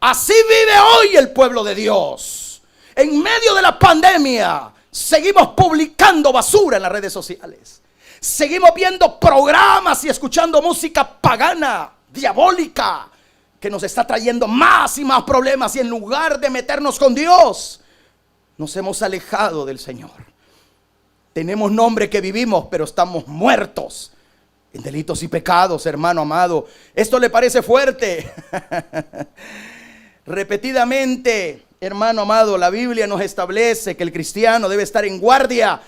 así vive hoy el pueblo de Dios. En medio de la pandemia seguimos publicando basura en las redes sociales, seguimos viendo programas y escuchando música pagana, diabólica, que nos está trayendo más y más problemas, y en lugar de meternos con Dios, nos hemos alejado del Señor. Tenemos nombre que vivimos, pero estamos muertos en delitos y pecados, hermano amado. ¿Esto le parece fuerte? Repetidamente, hermano amado, la Biblia nos establece que el cristiano debe estar en guardia,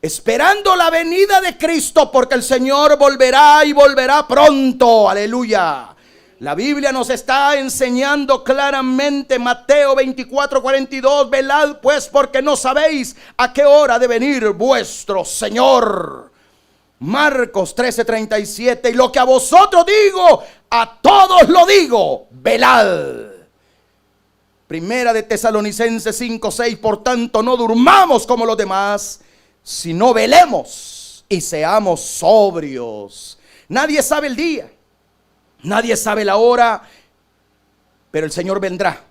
esperando la venida de Cristo, porque el Señor volverá, y volverá pronto. Aleluya. La Biblia nos está enseñando claramente, Mateo 24:42, velad pues porque no sabéis a qué hora ha de venir vuestro Señor. Marcos 13:37, y lo que a vosotros digo, a todos lo digo, velad. Primera de Tesalonicenses 5:6, por tanto no durmamos como los demás, sino velemos y seamos sobrios. Nadie sabe el día, nadie sabe la hora, pero el Señor vendrá.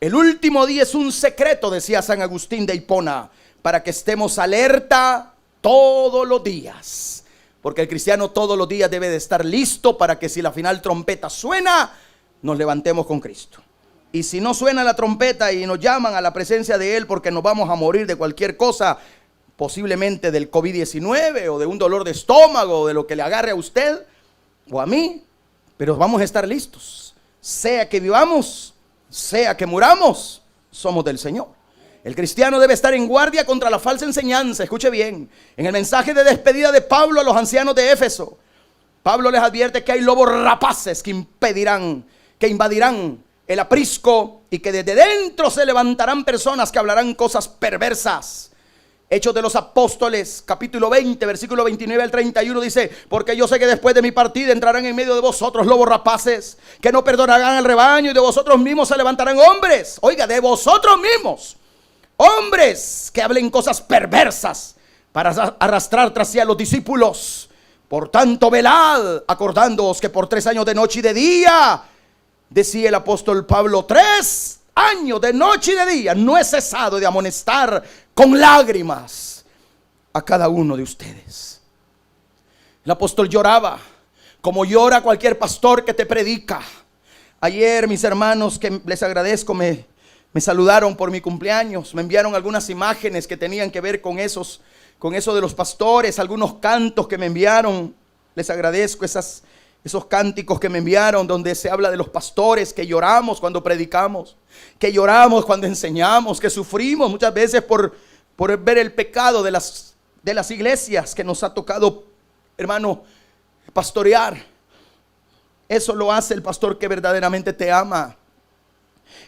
El último día es un secreto, decía San Agustín de Hipona, para que estemos alerta todos los días. Porque el cristiano todos los días debe de estar listo para que si la final trompeta suena, nos levantemos con Cristo. Y si no suena la trompeta y nos llaman a la presencia de Él porque nos vamos a morir de cualquier cosa, posiblemente del COVID-19 o de un dolor de estómago o de lo que le agarre a usted o a mí, pero vamos a estar listos. Sea que vivamos, sea que muramos, somos del Señor. El cristiano debe estar en guardia contra la falsa enseñanza. Escuche bien, en el mensaje de despedida de Pablo a los ancianos de Éfeso, Pablo les advierte que hay lobos rapaces que invadirán el aprisco y que desde dentro se levantarán personas que hablarán cosas perversas. Hechos de los Apóstoles, capítulo 20, versículo 29 al 31 dice: porque yo sé que después de mi partida entrarán en medio de vosotros lobos rapaces, que no perdonarán al rebaño, y de vosotros mismos se levantarán hombres, oiga, de vosotros mismos, hombres que hablen cosas perversas para arrastrar tras sí a los discípulos. Por tanto, velad, acordándoos que por 3 años de noche y de día, decía el apóstol Pablo, 3 años de noche y de día, no he cesado de amonestar con lágrimas a cada uno de ustedes. El apóstol lloraba como llora cualquier pastor que te predica. Ayer mis hermanos, que les agradezco, me saludaron por mi cumpleaños, me enviaron algunas imágenes que tenían que ver con eso de los pastores, algunos cantos que me enviaron. Les agradezco esos cánticos que me enviaron, donde se habla de los pastores, que lloramos cuando predicamos, que lloramos cuando enseñamos, que sufrimos muchas veces por ver el pecado de las iglesias que nos ha tocado, hermano, pastorear. Eso lo hace el pastor que verdaderamente te ama.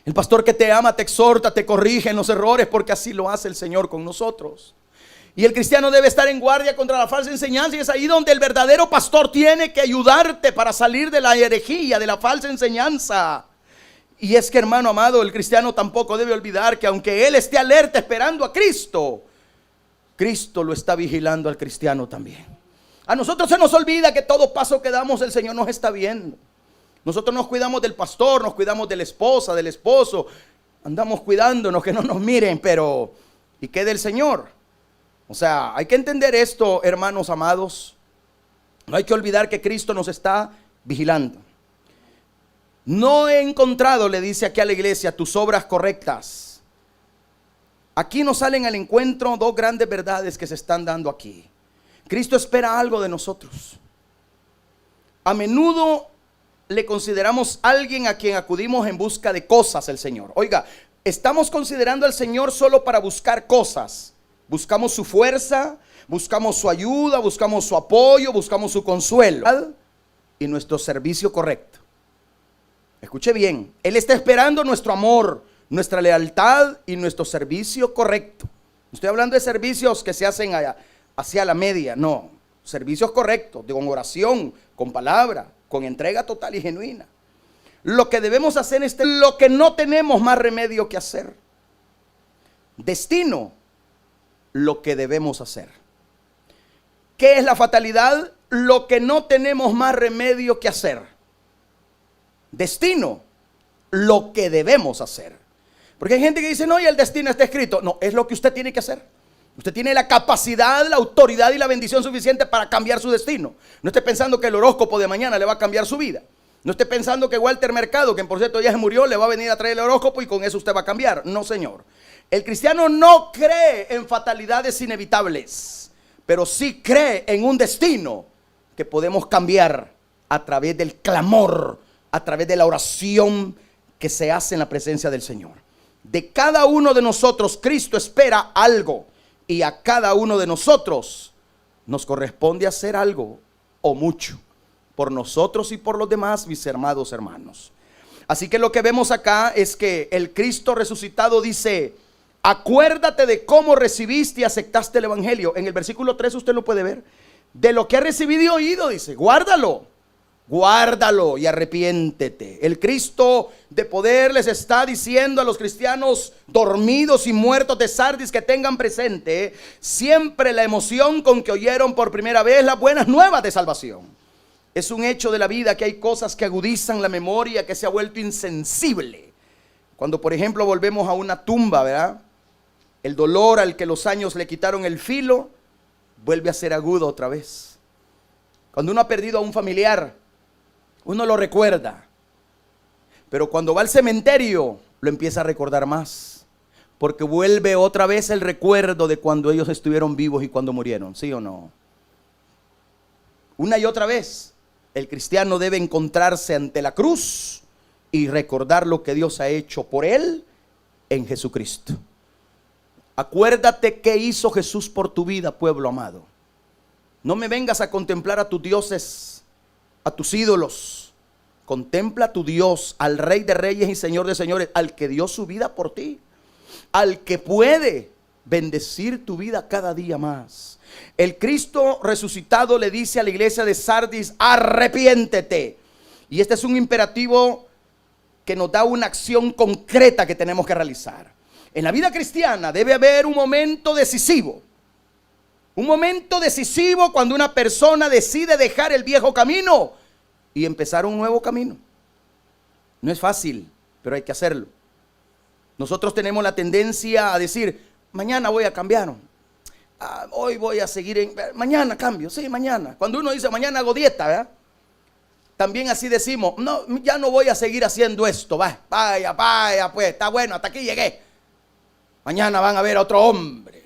El pastor que te ama te exhorta, te corrige en los errores, porque así lo hace el Señor con nosotros. Y el cristiano debe estar en guardia contra la falsa enseñanza, y es ahí donde el verdadero pastor tiene que ayudarte para salir de la herejía, de la falsa enseñanza. Y es que, hermano amado, el cristiano tampoco debe olvidar que aunque él esté alerta esperando a Cristo, Cristo lo está vigilando al cristiano también. A nosotros se nos olvida que todo paso que damos el Señor nos está viendo. Nosotros nos cuidamos del pastor, nos cuidamos de la esposa, del esposo, andamos cuidándonos que no nos miren, pero ¿y qué del Señor? O sea, hay que entender esto, hermanos amados. No hay que olvidar que Cristo nos está vigilando. No he encontrado, le dice aquí a la iglesia, tus obras correctas. Aquí nos salen al encuentro 2 grandes verdades que se están dando aquí. Cristo espera algo de nosotros. A menudo le consideramos alguien a quien acudimos en busca de cosas el Señor. Oiga, estamos considerando al Señor solo para buscar cosas. Buscamos su fuerza, buscamos su ayuda, buscamos su apoyo, buscamos su consuelo y nuestro servicio correcto. Escuche bien, Él está esperando nuestro amor, nuestra lealtad y nuestro servicio correcto. No estoy hablando de servicios que se hacen hacia la media, no. Servicios correctos, con oración, con palabra, con entrega total y genuina. Lo que debemos hacer es lo que no tenemos más remedio que hacer. Destino, lo que debemos hacer. ¿Qué es la fatalidad? Lo que no tenemos más remedio que hacer. Destino, lo que debemos hacer. Porque hay gente que dice, no, y el destino está escrito. No, es lo que usted tiene que hacer. Usted tiene la capacidad, la autoridad y la bendición suficiente para cambiar su destino. No esté pensando que el horóscopo de mañana le va a cambiar su vida. No esté pensando que Walter Mercado, que por cierto ya se murió, le va a venir a traer el horóscopo y con eso usted va a cambiar. No, señor. El cristiano no cree en fatalidades inevitables, pero sí cree en un destino que podemos cambiar a través del clamor, a través de la oración que se hace en la presencia del Señor. De cada uno de nosotros Cristo espera algo, y a cada uno de nosotros nos corresponde hacer algo o mucho. por nosotros y por los demás, mis amados hermanos. Así que lo que vemos acá es que el Cristo resucitado dice: acuérdate de cómo recibiste y aceptaste el evangelio. En el versículo 3 usted lo puede ver. De lo que has recibido y oído, dice, guárdalo y arrepiéntete. El Cristo de poder les está diciendo a los cristianos dormidos y muertos de Sardis que tengan presente siempre la emoción con que oyeron por primera vez las buenas nuevas de salvación. Es un hecho de la vida que hay cosas que agudizan la memoria, que se ha vuelto insensible. Cuando por ejemplo volvemos a una tumba, ¿verdad? El dolor al que los años le quitaron el filo vuelve a ser agudo otra vez. Cuando uno ha perdido a un familiar, uno lo recuerda, pero cuando va al cementerio lo empieza a recordar más, porque vuelve otra vez el recuerdo de cuando ellos estuvieron vivos y cuando murieron, ¿sí o no? Una y otra vez el cristiano debe encontrarse ante la cruz y recordar lo que Dios ha hecho por él en Jesucristo. Acuérdate qué hizo Jesús por tu vida, pueblo amado. No me vengas a contemplar a tus dioses, a tus ídolos. Contempla a tu Dios, al Rey de Reyes y Señor de Señores, al que dio su vida por ti, al que puede bendecir tu vida cada día más. El Cristo resucitado le dice a la iglesia de Sardis: arrepiéntete. Y este es un imperativo que nos da una acción concreta que tenemos que realizar. En la vida cristiana debe haber un momento decisivo. Un momento decisivo cuando una persona decide dejar el viejo camino y empezar un nuevo camino. No es fácil, pero hay que hacerlo. Nosotros tenemos la tendencia a decir: mañana voy a cambiar. Hoy voy a seguir, mañana cambio, sí, mañana. Cuando uno dice mañana hago dieta, ¿verdad? También así decimos: no, ya no voy a seguir haciendo esto, vaya, pues está bueno, hasta aquí llegué. Mañana van a ver a otro hombre.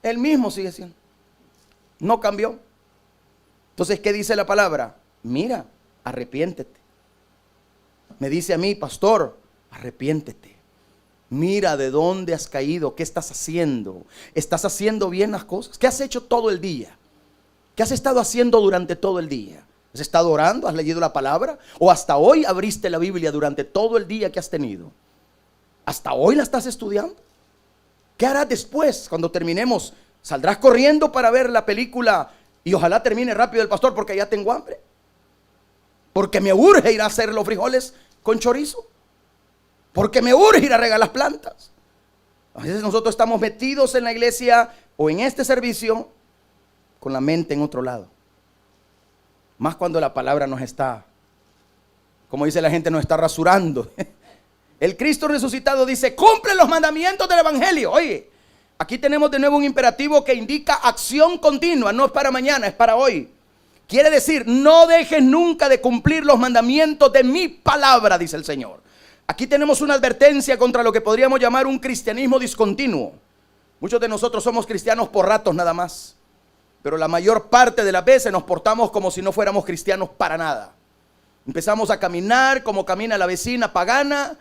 El mismo sigue siendo. No cambió. Entonces, ¿qué dice la palabra? Mira, arrepiéntete. Me dice a mí: pastor, arrepiéntete. Mira de dónde has caído, qué estás haciendo. ¿Estás haciendo bien las cosas? ¿Qué has hecho todo el día? ¿Qué has estado haciendo durante todo el día? ¿Has estado orando? ¿Has leído la palabra? ¿O hasta hoy abriste la Biblia durante todo el día que has tenido? ¿Hasta hoy la estás estudiando? ¿Qué harás después cuando terminemos? ¿Saldrás corriendo para ver la película y ojalá termine rápido el pastor porque ya tengo hambre? Porque me urge ir a hacer los frijoles con chorizo. Porque me urge ir a regar las plantas. A veces nosotros estamos metidos en la iglesia o en este servicio con la mente en otro lado. Más cuando la palabra nos está, como dice la gente, nos está rasurando. El Cristo resucitado dice: cumple los mandamientos del evangelio. Oye, aquí tenemos de nuevo un imperativo que indica acción continua. No es para mañana, es para hoy. Quiere decir: no dejes nunca de cumplir los mandamientos de mi palabra, dice el Señor. Aquí tenemos una advertencia contra lo que podríamos llamar un cristianismo discontinuo. Muchos de nosotros somos cristianos por ratos nada más, pero la mayor parte de las veces nos portamos como si no fuéramos cristianos para nada. Empezamos a caminar como camina la vecina pagana.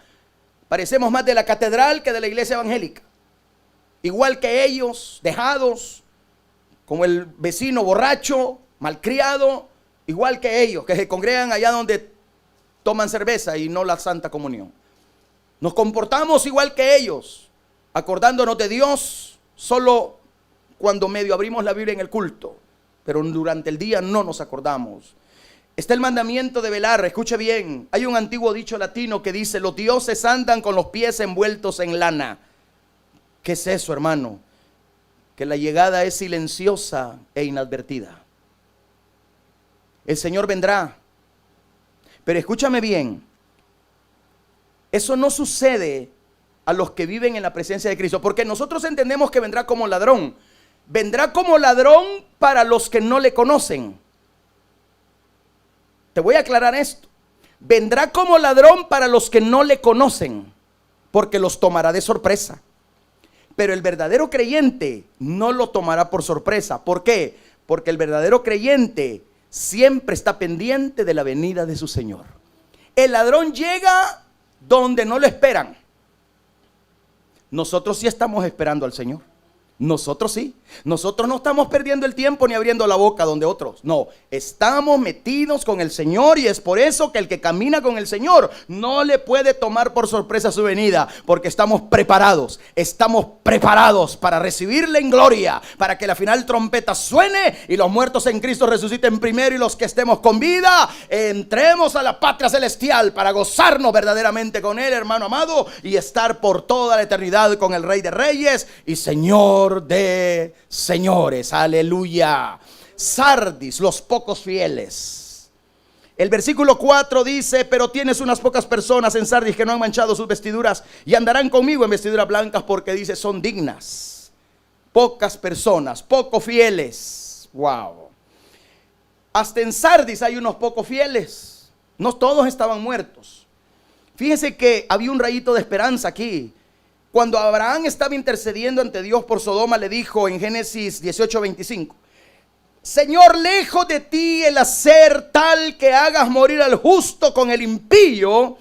Parecemos más de la catedral que de la iglesia evangélica. Igual que ellos, dejados, como el vecino borracho, malcriado, igual que ellos, que se congregan allá donde toman cerveza y no la Santa Comunión. Nos comportamos igual que ellos, acordándonos de Dios solo cuando medio abrimos la Biblia en el culto, pero durante el día no nos acordamos. Está el mandamiento de velar. Escuche bien, hay un antiguo dicho latino que dice: los dioses andan con los pies envueltos en lana. ¿Qué es eso, hermano? Que la llegada es silenciosa e inadvertida. El Señor vendrá. Pero escúchame bien, eso no sucede a los que viven en la presencia de Cristo, porque nosotros entendemos que vendrá como ladrón. Vendrá como ladrón para los que no le conocen. Te voy a aclarar esto. Vendrá como ladrón para los que no le conocen, porque los tomará de sorpresa. Pero el verdadero creyente no lo tomará por sorpresa. ¿Por qué? Porque el verdadero creyente siempre está pendiente de la venida de su Señor. El ladrón llega donde no lo esperan. Nosotros sí estamos esperando al Señor. Nosotros sí. Nosotros no estamos perdiendo el tiempo ni abriendo la boca donde otros. No, estamos metidos con el Señor, y es por eso que el que camina con el Señor no le puede tomar por sorpresa su venida, porque estamos preparados para recibirle en gloria, para que la final trompeta suene y los muertos en Cristo resuciten primero, y los que estemos con vida entremos a la patria celestial para gozarnos verdaderamente con Él, hermano amado, y estar por toda la eternidad con el Rey de Reyes y Señor de señores. Aleluya. Sardis, los pocos fieles. El versículo 4 dice: pero tienes unas pocas personas en Sardis que no han manchado sus vestiduras y andarán conmigo en vestiduras blancas, porque dice son dignas. Pocas personas, poco fieles. Wow. Hasta en Sardis hay unos pocos fieles. No todos estaban muertos. Fíjense que había un rayito de esperanza aquí. Cuando Abraham estaba intercediendo ante Dios por Sodoma, le dijo en Génesis 18:25: Señor, lejos de ti el hacer tal que hagas morir al justo con el impío,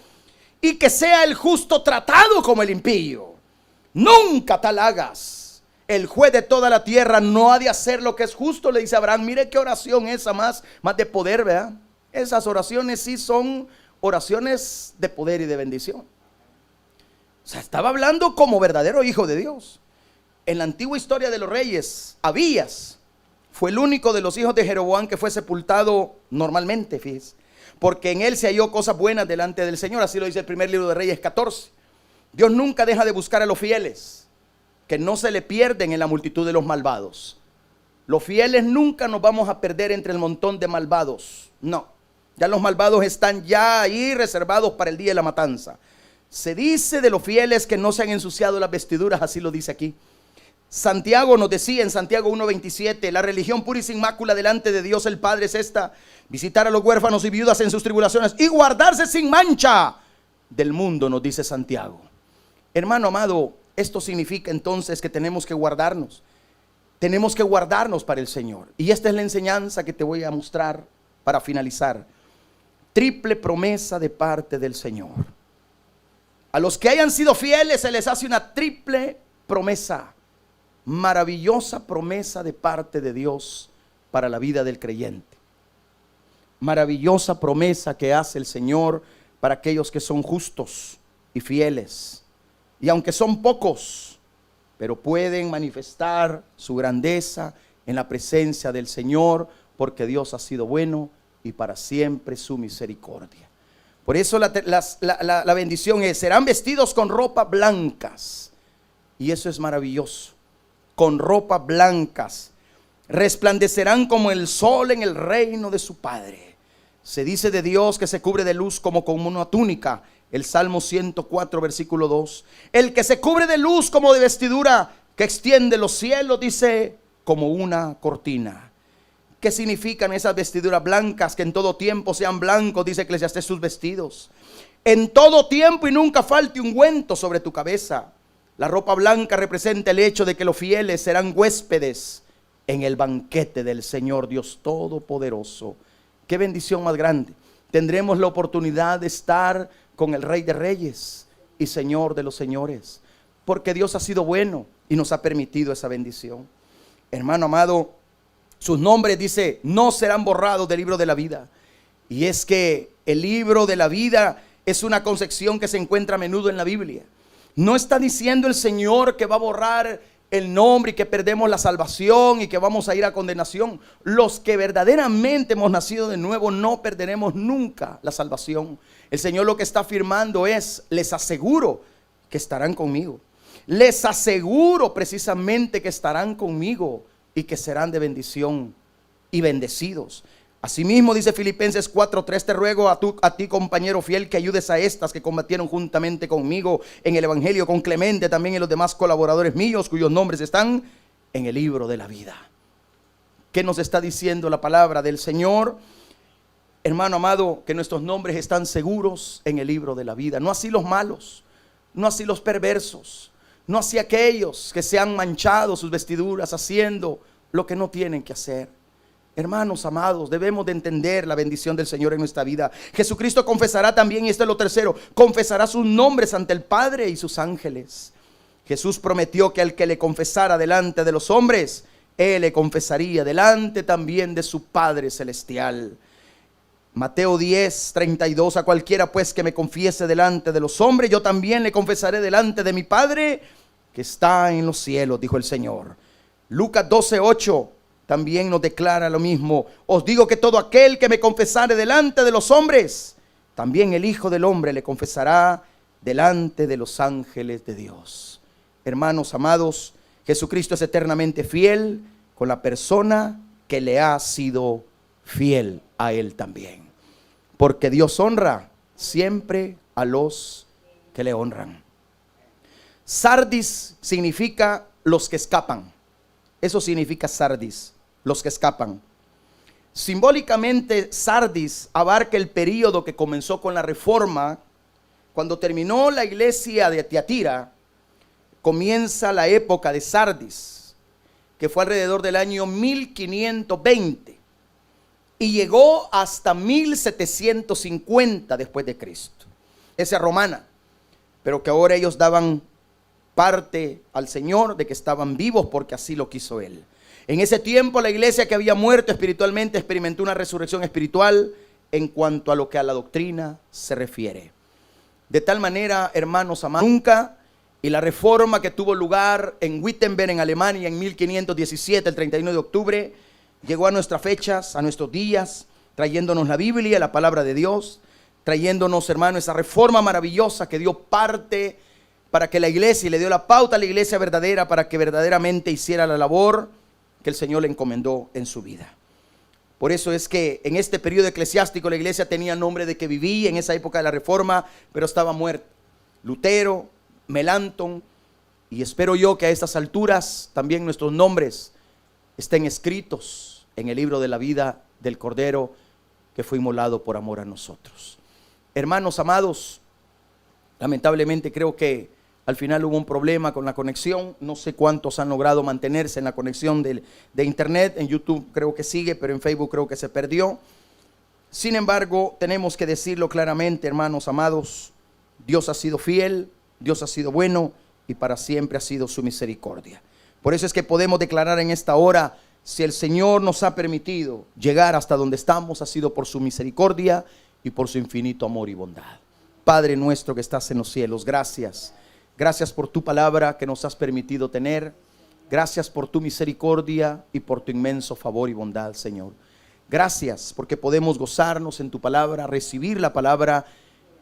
y que sea el justo tratado como el impío. Nunca tal hagas. El juez de toda la tierra no ha de hacer lo que es justo, le dice Abraham. Mire qué oración esa, más de poder, ¿verdad? Esas oraciones sí son oraciones de poder y de bendición. O sea, estaba hablando como verdadero hijo de Dios. En la antigua historia de los reyes, Abías fue el único de los hijos de Jeroboam que fue sepultado normalmente, fíjese, porque en él se halló cosas buenas delante del Señor. Así lo dice el primer libro de Reyes 14. Dios nunca deja de buscar a los fieles, que no se le pierden en la multitud de los malvados. Los fieles nunca nos vamos a perder entre el montón de malvados. No, ya los malvados están ya ahí reservados para el día de la matanza. Se dice de los fieles que no se han ensuciado las vestiduras, así lo dice aquí. Santiago nos decía en Santiago 1:27: la religión pura y sin mácula delante de Dios el Padre es esta: visitar a los huérfanos y viudas en sus tribulaciones y guardarse sin mancha del mundo, nos dice Santiago. Hermano amado, esto significa entonces que tenemos que guardarnos. Tenemos que guardarnos para el Señor. Y esta es la enseñanza que te voy a mostrar para finalizar. Triple promesa de parte del Señor. A los que hayan sido fieles se les hace una triple promesa. Maravillosa promesa de parte de Dios para la vida del creyente. Maravillosa promesa que hace el Señor para aquellos que son justos y fieles. Y aunque son pocos, pero pueden manifestar su grandeza en la presencia del Señor, porque Dios ha sido bueno y para siempre su misericordia. Por eso la bendición es: serán vestidos con ropas blancas. Y eso es maravilloso. Con ropas blancas. Resplandecerán como el sol en el reino de su Padre. Se dice de Dios que se cubre de luz como con una túnica. El Salmo 104, versículo 2. El que se cubre de luz como de vestidura, que extiende los cielos, dice, como una cortina. ¿Qué significan esas vestiduras blancas? Que en todo tiempo sean blancos, dice Eclesiastés, sus vestidos. En todo tiempo y nunca falte ungüento sobre tu cabeza. La ropa blanca representa el hecho de que los fieles serán huéspedes en el banquete del Señor Dios Todopoderoso. Qué bendición más grande. Tendremos la oportunidad de estar con el Rey de Reyes y Señor de los señores, porque Dios ha sido bueno y nos ha permitido esa bendición. Hermano amado, sus nombres, dice, no serán borrados del libro de la vida. Y es que el libro de la vida es una concepción que se encuentra a menudo en la Biblia. No está diciendo el Señor que va a borrar el nombre y que perdemos la salvación y que vamos a ir a condenación. Los que verdaderamente hemos nacido de nuevo no perderemos nunca la salvación. El Señor lo que está afirmando es: les aseguro que estarán conmigo. Les aseguro precisamente que estarán conmigo y que serán de bendición y bendecidos. Asimismo dice Filipenses 4:3: te ruego a ti, compañero fiel, que ayudes a estas que combatieron juntamente conmigo en el evangelio, con Clemente también y los demás colaboradores míos, cuyos nombres están en el libro de la vida. ¿Qué nos está diciendo la palabra del Señor? Hermano amado, que nuestros nombres están seguros en el libro de la vida. No así los malos, no así los perversos, no así aquellos que se han manchado sus vestiduras haciendo lo que no tienen que hacer. Hermanos amados, debemos de entender la bendición del Señor en nuestra vida. Jesucristo confesará también, y esto es lo tercero, confesará sus nombres ante el Padre y sus ángeles. Jesús prometió que al que le confesara delante de los hombres, Él le confesaría delante también de su Padre Celestial. Mateo 10:32, a cualquiera pues que me confiese delante de los hombres, yo también le confesaré delante de mi Padre que está en los cielos, dijo el Señor. Lucas 12:8 también nos declara lo mismo. Os digo que todo aquel que me confesare delante de los hombres, también el Hijo del Hombre le confesará delante de los ángeles de Dios. Hermanos amados, Jesucristo es eternamente fiel con la persona que le ha sido fiel a Él también. Porque Dios honra siempre a los que le honran. Sardis significa los que escapan. Eso significa sardis, los que escapan. Simbólicamente, sardis abarca el período que comenzó con la Reforma. Cuando terminó la iglesia de Tiatira, comienza la época de Sardis, que fue alrededor del año 1520 y llegó hasta 1750 después de Cristo. Esa romana, pero que ahora ellos daban parte al Señor de que estaban vivos porque así lo quiso Él. En ese tiempo la iglesia que había muerto espiritualmente experimentó una resurrección espiritual en cuanto a lo que a la doctrina se refiere. De tal manera, hermanos amados, nunca, y la reforma que tuvo lugar en Wittenberg, en Alemania, en 1517, el 31 de octubre, llegó a nuestras fechas, a nuestros días, trayéndonos la Biblia, la palabra de Dios, trayéndonos, hermano, esa reforma maravillosa que dio parte para que la iglesia, y le dio la pauta a la iglesia verdadera para que verdaderamente hiciera la labor que el Señor le encomendó en su vida. Por eso es que en este periodo eclesiástico la iglesia tenía nombre de que vivía en esa época de la reforma, pero estaba muerta. Lutero, Melanchthon, y espero yo que a estas alturas también nuestros nombres estén escritos en el libro de la vida del Cordero que fue inmolado por amor a nosotros. Hermanos amados, lamentablemente creo que al final hubo un problema con la conexión. No sé cuántos han logrado mantenerse en la conexión de internet. En YouTube creo que sigue, pero en Facebook creo que se perdió. Sin embargo, tenemos que decirlo claramente, hermanos amados, Dios ha sido fiel, Dios ha sido bueno y para siempre ha sido su misericordia. Por eso es que podemos declarar en esta hora, si el Señor nos ha permitido llegar hasta donde estamos, ha sido por su misericordia y por su infinito amor y bondad. Padre nuestro que estás en los cielos, gracias. Gracias por tu palabra que nos has permitido tener. Gracias por tu misericordia y por tu inmenso favor y bondad, Señor. Gracias porque podemos gozarnos en tu palabra, recibir la palabra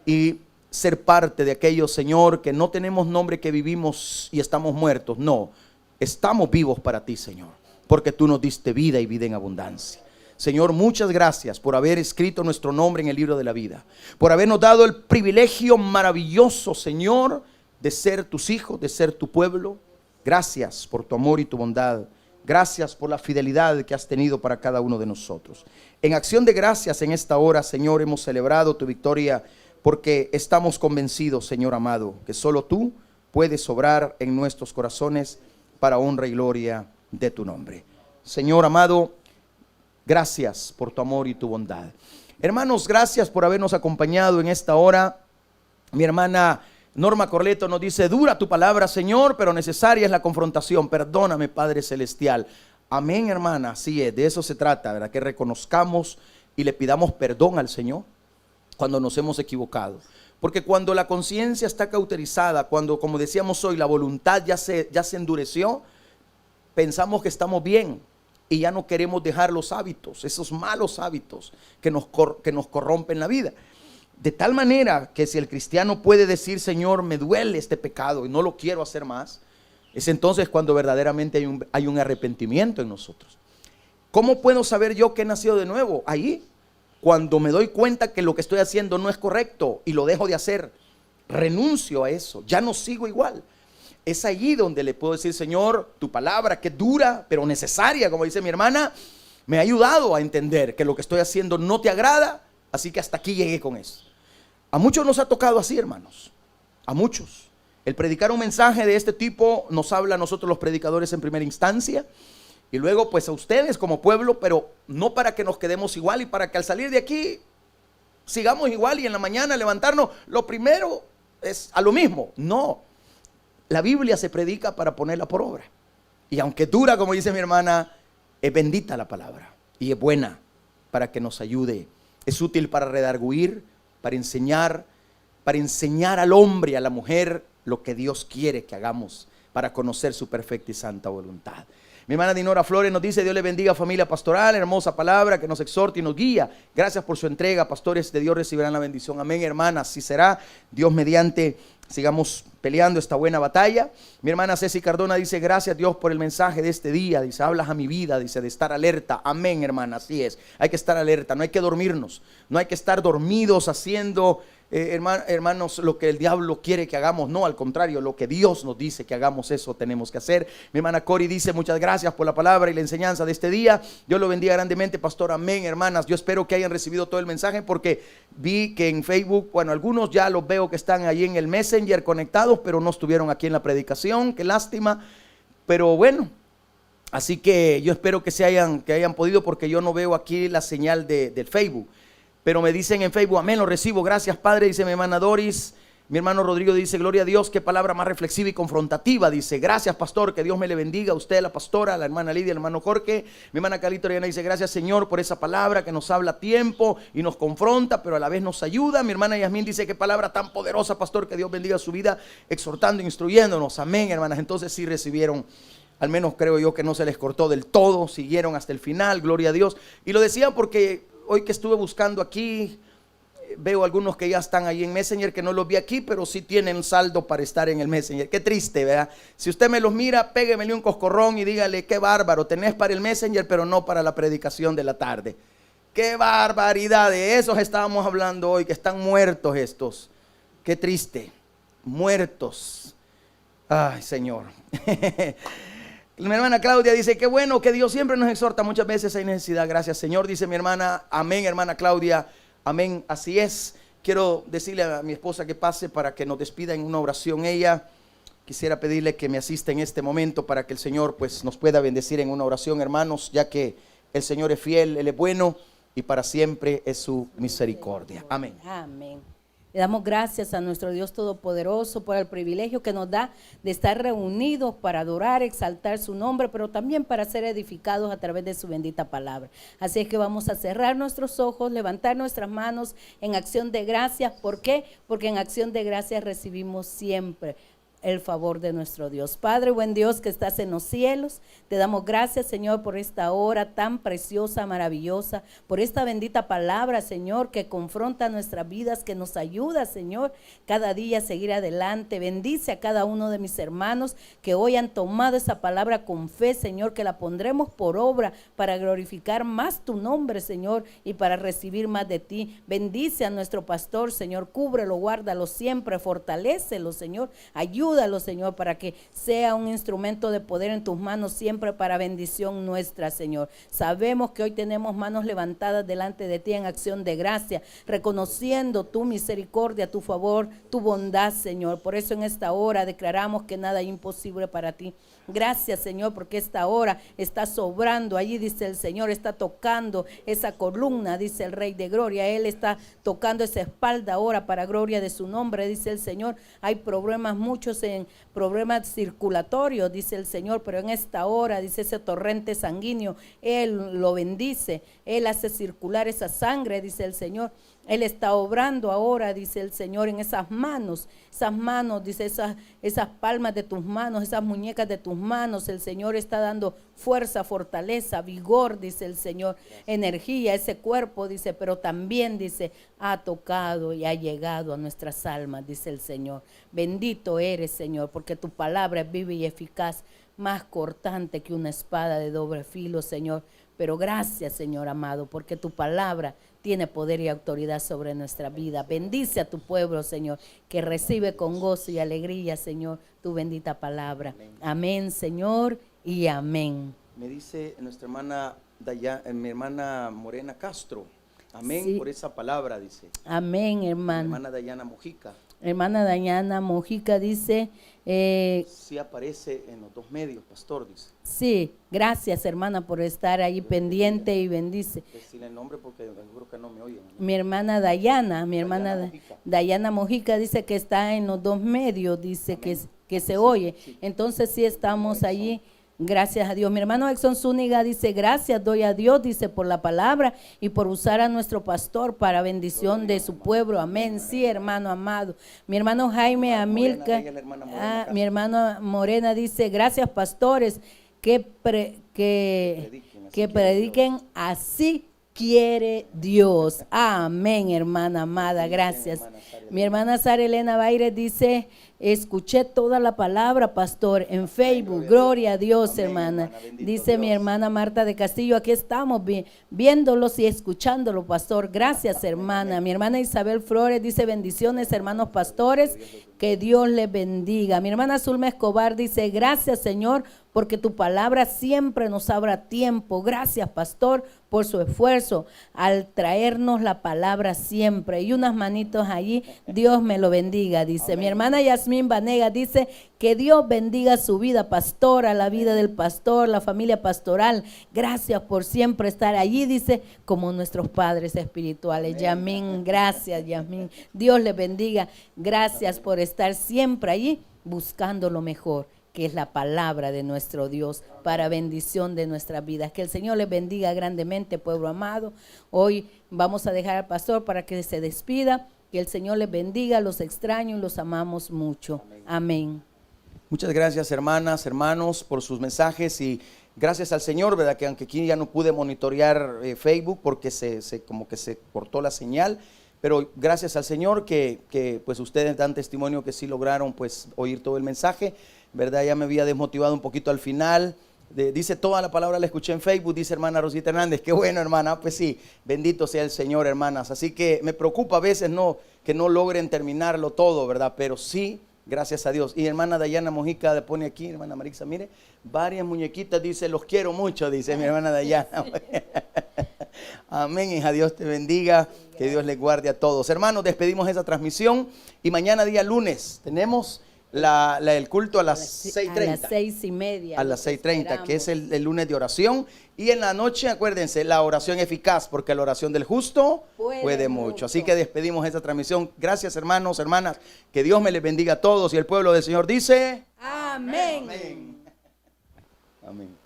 y ser parte de aquellos, Señor, que no tenemos nombre, que vivimos y estamos muertos. No, estamos vivos para ti, Señor, porque tú nos diste vida y vida en abundancia. Señor, muchas gracias por haber escrito nuestro nombre en el libro de la vida, por habernos dado el privilegio maravilloso, Señor, de ser tus hijos, de ser tu pueblo. Gracias por tu amor y tu bondad. Gracias por la fidelidad que has tenido para cada uno de nosotros. En acción de gracias en esta hora, Señor, hemos celebrado tu victoria porque estamos convencidos, Señor amado, que solo tú puedes obrar en nuestros corazones para honra y gloria de tu nombre. Señor amado, gracias por tu amor y tu bondad. Hermanos, gracias por habernos acompañado en esta hora. Mi hermana Norma Corleto nos dice: dura tu palabra, Señor, pero necesaria es la confrontación. Perdóname, Padre Celestial. Amén, hermana, así es, de eso se trata, ¿verdad? Que reconozcamos y le pidamos perdón al Señor cuando nos hemos equivocado. Porque cuando la conciencia está cauterizada, cuando, como decíamos hoy, la voluntad ya se endureció, pensamos que estamos bien y ya no queremos dejar los hábitos, esos malos hábitos que nos corrompen la vida. De tal manera que si el cristiano puede decir: Señor, me duele este pecado y no lo quiero hacer más, es entonces cuando verdaderamente hay un arrepentimiento en nosotros. ¿Cómo puedo saber yo que he nacido de nuevo? Ahí, cuando me doy cuenta que lo que estoy haciendo no es correcto y lo dejo de hacer, renuncio a eso, ya no sigo igual. Es allí donde le puedo decir: Señor, tu palabra, que es dura pero necesaria, como dice mi hermana, me ha ayudado a entender que lo que estoy haciendo no te agrada, así que hasta aquí llegué con eso. A muchos nos ha tocado así, hermanos, a muchos. El predicar un mensaje de este tipo nos habla a nosotros los predicadores en primera instancia, y luego pues a ustedes como pueblo, pero no para que nos quedemos igual y para que al salir de aquí sigamos igual y en la mañana levantarnos, lo primero es a lo mismo. No, La Biblia se predica para ponerla por obra. Y aunque dura, como dice mi hermana, es bendita la palabra y es buena para que nos ayude. Es útil para redarguir, para enseñar al hombre y a la mujer lo que Dios quiere que hagamos para conocer su perfecta y santa voluntad. Mi hermana Dinora Flores nos dice: Dios le bendiga, familia pastoral, hermosa palabra que nos exhorta y nos guía. Gracias por su entrega, pastores de Dios recibirán la bendición. Amén, hermana, así será. Dios mediante, sigamos peleando esta buena batalla. Mi hermana Ceci Cardona dice: gracias Dios por el mensaje de este día. Dice: hablas a mi vida, dice, de estar alerta. Amén, hermana, así es. Hay que estar alerta, no hay que dormirnos, no hay que estar dormidos haciendo hermanos, lo que el diablo quiere que hagamos. No, al contrario, lo que Dios nos dice que hagamos, eso tenemos que hacer. Mi hermana Cori dice: muchas gracias por la palabra y la enseñanza de este día. Dios lo bendiga grandemente, pastor. Amén, hermanas. Yo espero que hayan recibido todo el mensaje, porque vi que en Facebook, bueno, algunos ya los veo que están ahí en el Messenger conectados, pero no estuvieron aquí en la predicación. Qué lástima, pero bueno. Así que yo espero que hayan podido, porque yo no veo aquí la señal del Facebook. Pero me dicen en Facebook: amén, lo recibo, gracias Padre, dice mi hermana Doris. Mi hermano Rodrigo dice: gloria a Dios, qué palabra más reflexiva y confrontativa. Dice: gracias pastor, que Dios me le bendiga a usted, a la pastora, a la hermana Lidia, al hermano Jorge. Mi hermana Calito Oriana dice: gracias Señor por esa palabra que nos habla a tiempo y nos confronta, pero a la vez nos ayuda. Mi hermana Yasmín dice: qué palabra tan poderosa, pastor, que Dios bendiga su vida, exhortando, instruyéndonos. Amén, hermanas. Entonces sí recibieron, al menos creo yo que no se les cortó del todo, siguieron hasta el final, gloria a Dios. Y lo decía porque hoy que estuve buscando aquí, veo algunos que ya están ahí en Messenger, que no los vi aquí, pero sí tienen saldo para estar en el Messenger. Qué triste, ¿verdad? Si usted me los mira, péguemele un coscorrón y dígale: qué bárbaro, tenés para el Messenger, pero no para la predicación de la tarde. Qué barbaridad, de esos estábamos hablando hoy, que están muertos estos. Qué triste, muertos. Ay, Señor. Mi hermana Claudia dice: qué bueno que Dios siempre nos exhorta, muchas veces hay necesidad. Gracias Señor, dice mi hermana. Amén, hermana Claudia. Amén, así es. Quiero decirle a mi esposa que pase para que nos despida en una oración ella. Quisiera pedirle que me asista en este momento para que el Señor pues nos pueda bendecir en una oración, hermanos, ya que el Señor es fiel, Él es bueno y para siempre es su misericordia. Amén. Amén. Le damos gracias a nuestro Dios Todopoderoso por el privilegio que nos da de estar reunidos para adorar, exaltar su nombre, pero también para ser edificados a través de su bendita palabra. Así es que vamos a cerrar nuestros ojos, levantar nuestras manos en acción de gracias. ¿Por qué? Porque en acción de gracias recibimos siempre el favor de nuestro Dios. Padre, buen Dios que estás en los cielos, te damos gracias, Señor, por esta hora tan preciosa, maravillosa, por esta bendita palabra, Señor, que confronta nuestras vidas, que nos ayuda, Señor, cada día a seguir adelante. Bendice a cada uno de mis hermanos que hoy han tomado esa palabra con fe, Señor, que la pondremos por obra para glorificar más tu nombre, Señor, y para recibir más de ti. Bendice a nuestro pastor, Señor, cúbrelo, guárdalo siempre, fortalécelo, Señor, ayúdalo, Señor, para que sea un instrumento de poder en tus manos siempre para bendición nuestra, Señor. Sabemos que hoy tenemos manos levantadas delante de ti en acción de gracia, reconociendo tu misericordia, tu favor, tu bondad, Señor. Por eso en esta hora declaramos que nada es imposible para ti. Gracias, Señor, porque esta hora está sobrando. Allí dice el Señor, está tocando esa columna, dice el Rey de Gloria. Él está tocando esa espalda ahora para gloria de su nombre, dice el Señor. Hay problemas, muchos en problemas circulatorios, dice el Señor, pero en esta hora, dice, ese torrente sanguíneo, Él lo bendice. Él hace circular esa sangre, dice el Señor. Él está obrando ahora, dice el Señor, en esas manos, dice, esas palmas de tus manos, esas muñecas de tus manos. El Señor está dando fuerza, fortaleza, vigor, dice el Señor, energía, ese cuerpo, dice, pero también, dice, ha tocado y ha llegado a nuestras almas, dice el Señor. Bendito eres, Señor, porque tu palabra es viva y eficaz, más cortante que una espada de doble filo, Señor. Pero gracias, Señor amado, porque tu palabra tiene poder y autoridad sobre nuestra vida. Bendice a tu pueblo, Señor, que recibe con gozo y alegría, Señor, tu bendita palabra. Amén, Señor, y amén. Me dice nuestra hermana mi hermana Morena Castro. Amén, sí, por esa palabra, dice. Amén, hermana. Mi hermana Dayana Mojica. Hermana Dayana Mojica dice... sí aparece en los dos medios, pastor, dice. Sí, gracias, hermana, por estar ahí pendiente y bendice. Decirle el nombre porque seguro que no me oyen, ¿no? Mi hermana Dayana, Dayana Mojica. Dayana Mojica dice que está en los dos medios, dice que se oye. Entonces sí estamos allí. Gracias a Dios. Mi hermano Exxon Zúñiga dice, gracias doy a Dios, dice, por la palabra y por usar a nuestro pastor para bendición de su pueblo. Amén. Sí, hermano amado. Mi hermano Jaime Amilca, mi hermana Morena dice, gracias pastores, que prediquen así quiere Dios. Amén, hermana amada, gracias. Mi hermana Sara Elena Baires dice, escuché toda la palabra, pastor, en Facebook. Gloria a Dios, hermana. Dice mi hermana Marta de Castillo, aquí estamos viéndolos y escuchándolo, pastor. Gracias, hermana. Mi hermana Isabel Flores dice, bendiciones, hermanos pastores, que Dios les bendiga. Mi hermana Zulma Escobar dice, gracias, Señor, porque tu palabra siempre nos abra tiempo. Gracias, pastor, por su esfuerzo al traernos la palabra siempre. Y unas manitos allí, Dios me lo bendiga, dice. Amén. Mi hermana Yasmín Vanega dice, que Dios bendiga su vida, pastora, la vida del pastor, la familia pastoral. Gracias por siempre estar allí, dice, como nuestros padres espirituales. Yasmín, gracias, Yasmín. Dios les bendiga. Gracias por estar siempre allí buscando lo mejor, que es la palabra de nuestro Dios, para bendición de nuestras vidas. Que el Señor les bendiga grandemente, pueblo amado. Hoy vamos a dejar al pastor para que se despida. Que el Señor les bendiga, los extraño y los amamos mucho. Amén. Muchas gracias, hermanas, hermanos, por sus mensajes, y gracias al Señor, ¿verdad? Que aunque aquí ya no pude monitorear Facebook porque como que se cortó la señal, pero gracias al Señor que pues ustedes dan testimonio que sí lograron pues oír todo el mensaje, ¿verdad? Ya me había desmotivado un poquito al final. Dice, toda la palabra la escuché en Facebook, dice hermana Rosita Hernández. Qué bueno, hermana. Pues sí, bendito sea el Señor, hermanas. Así que me preocupa a veces que no logren terminarlo todo, ¿verdad? Pero sí, gracias a Dios. Y hermana Dayana Mojica pone aquí, hermana Marixa, mire, varias muñequitas, dice, los quiero mucho, dice mi hermana Dayana. Amén, hija, Dios te bendiga, que Dios les guarde a todos. Hermanos, despedimos esa transmisión y mañana día lunes tenemos el culto a las 6:30. A las 6:30. A las 6:30, que es el lunes de oración. Y en la noche, acuérdense, la oración eficaz, porque la oración del justo puede mucho. Así que despedimos esta transmisión. Gracias, hermanos, hermanas. Que Dios me les bendiga a todos. Y el pueblo del Señor dice: amén. Amén. Amén.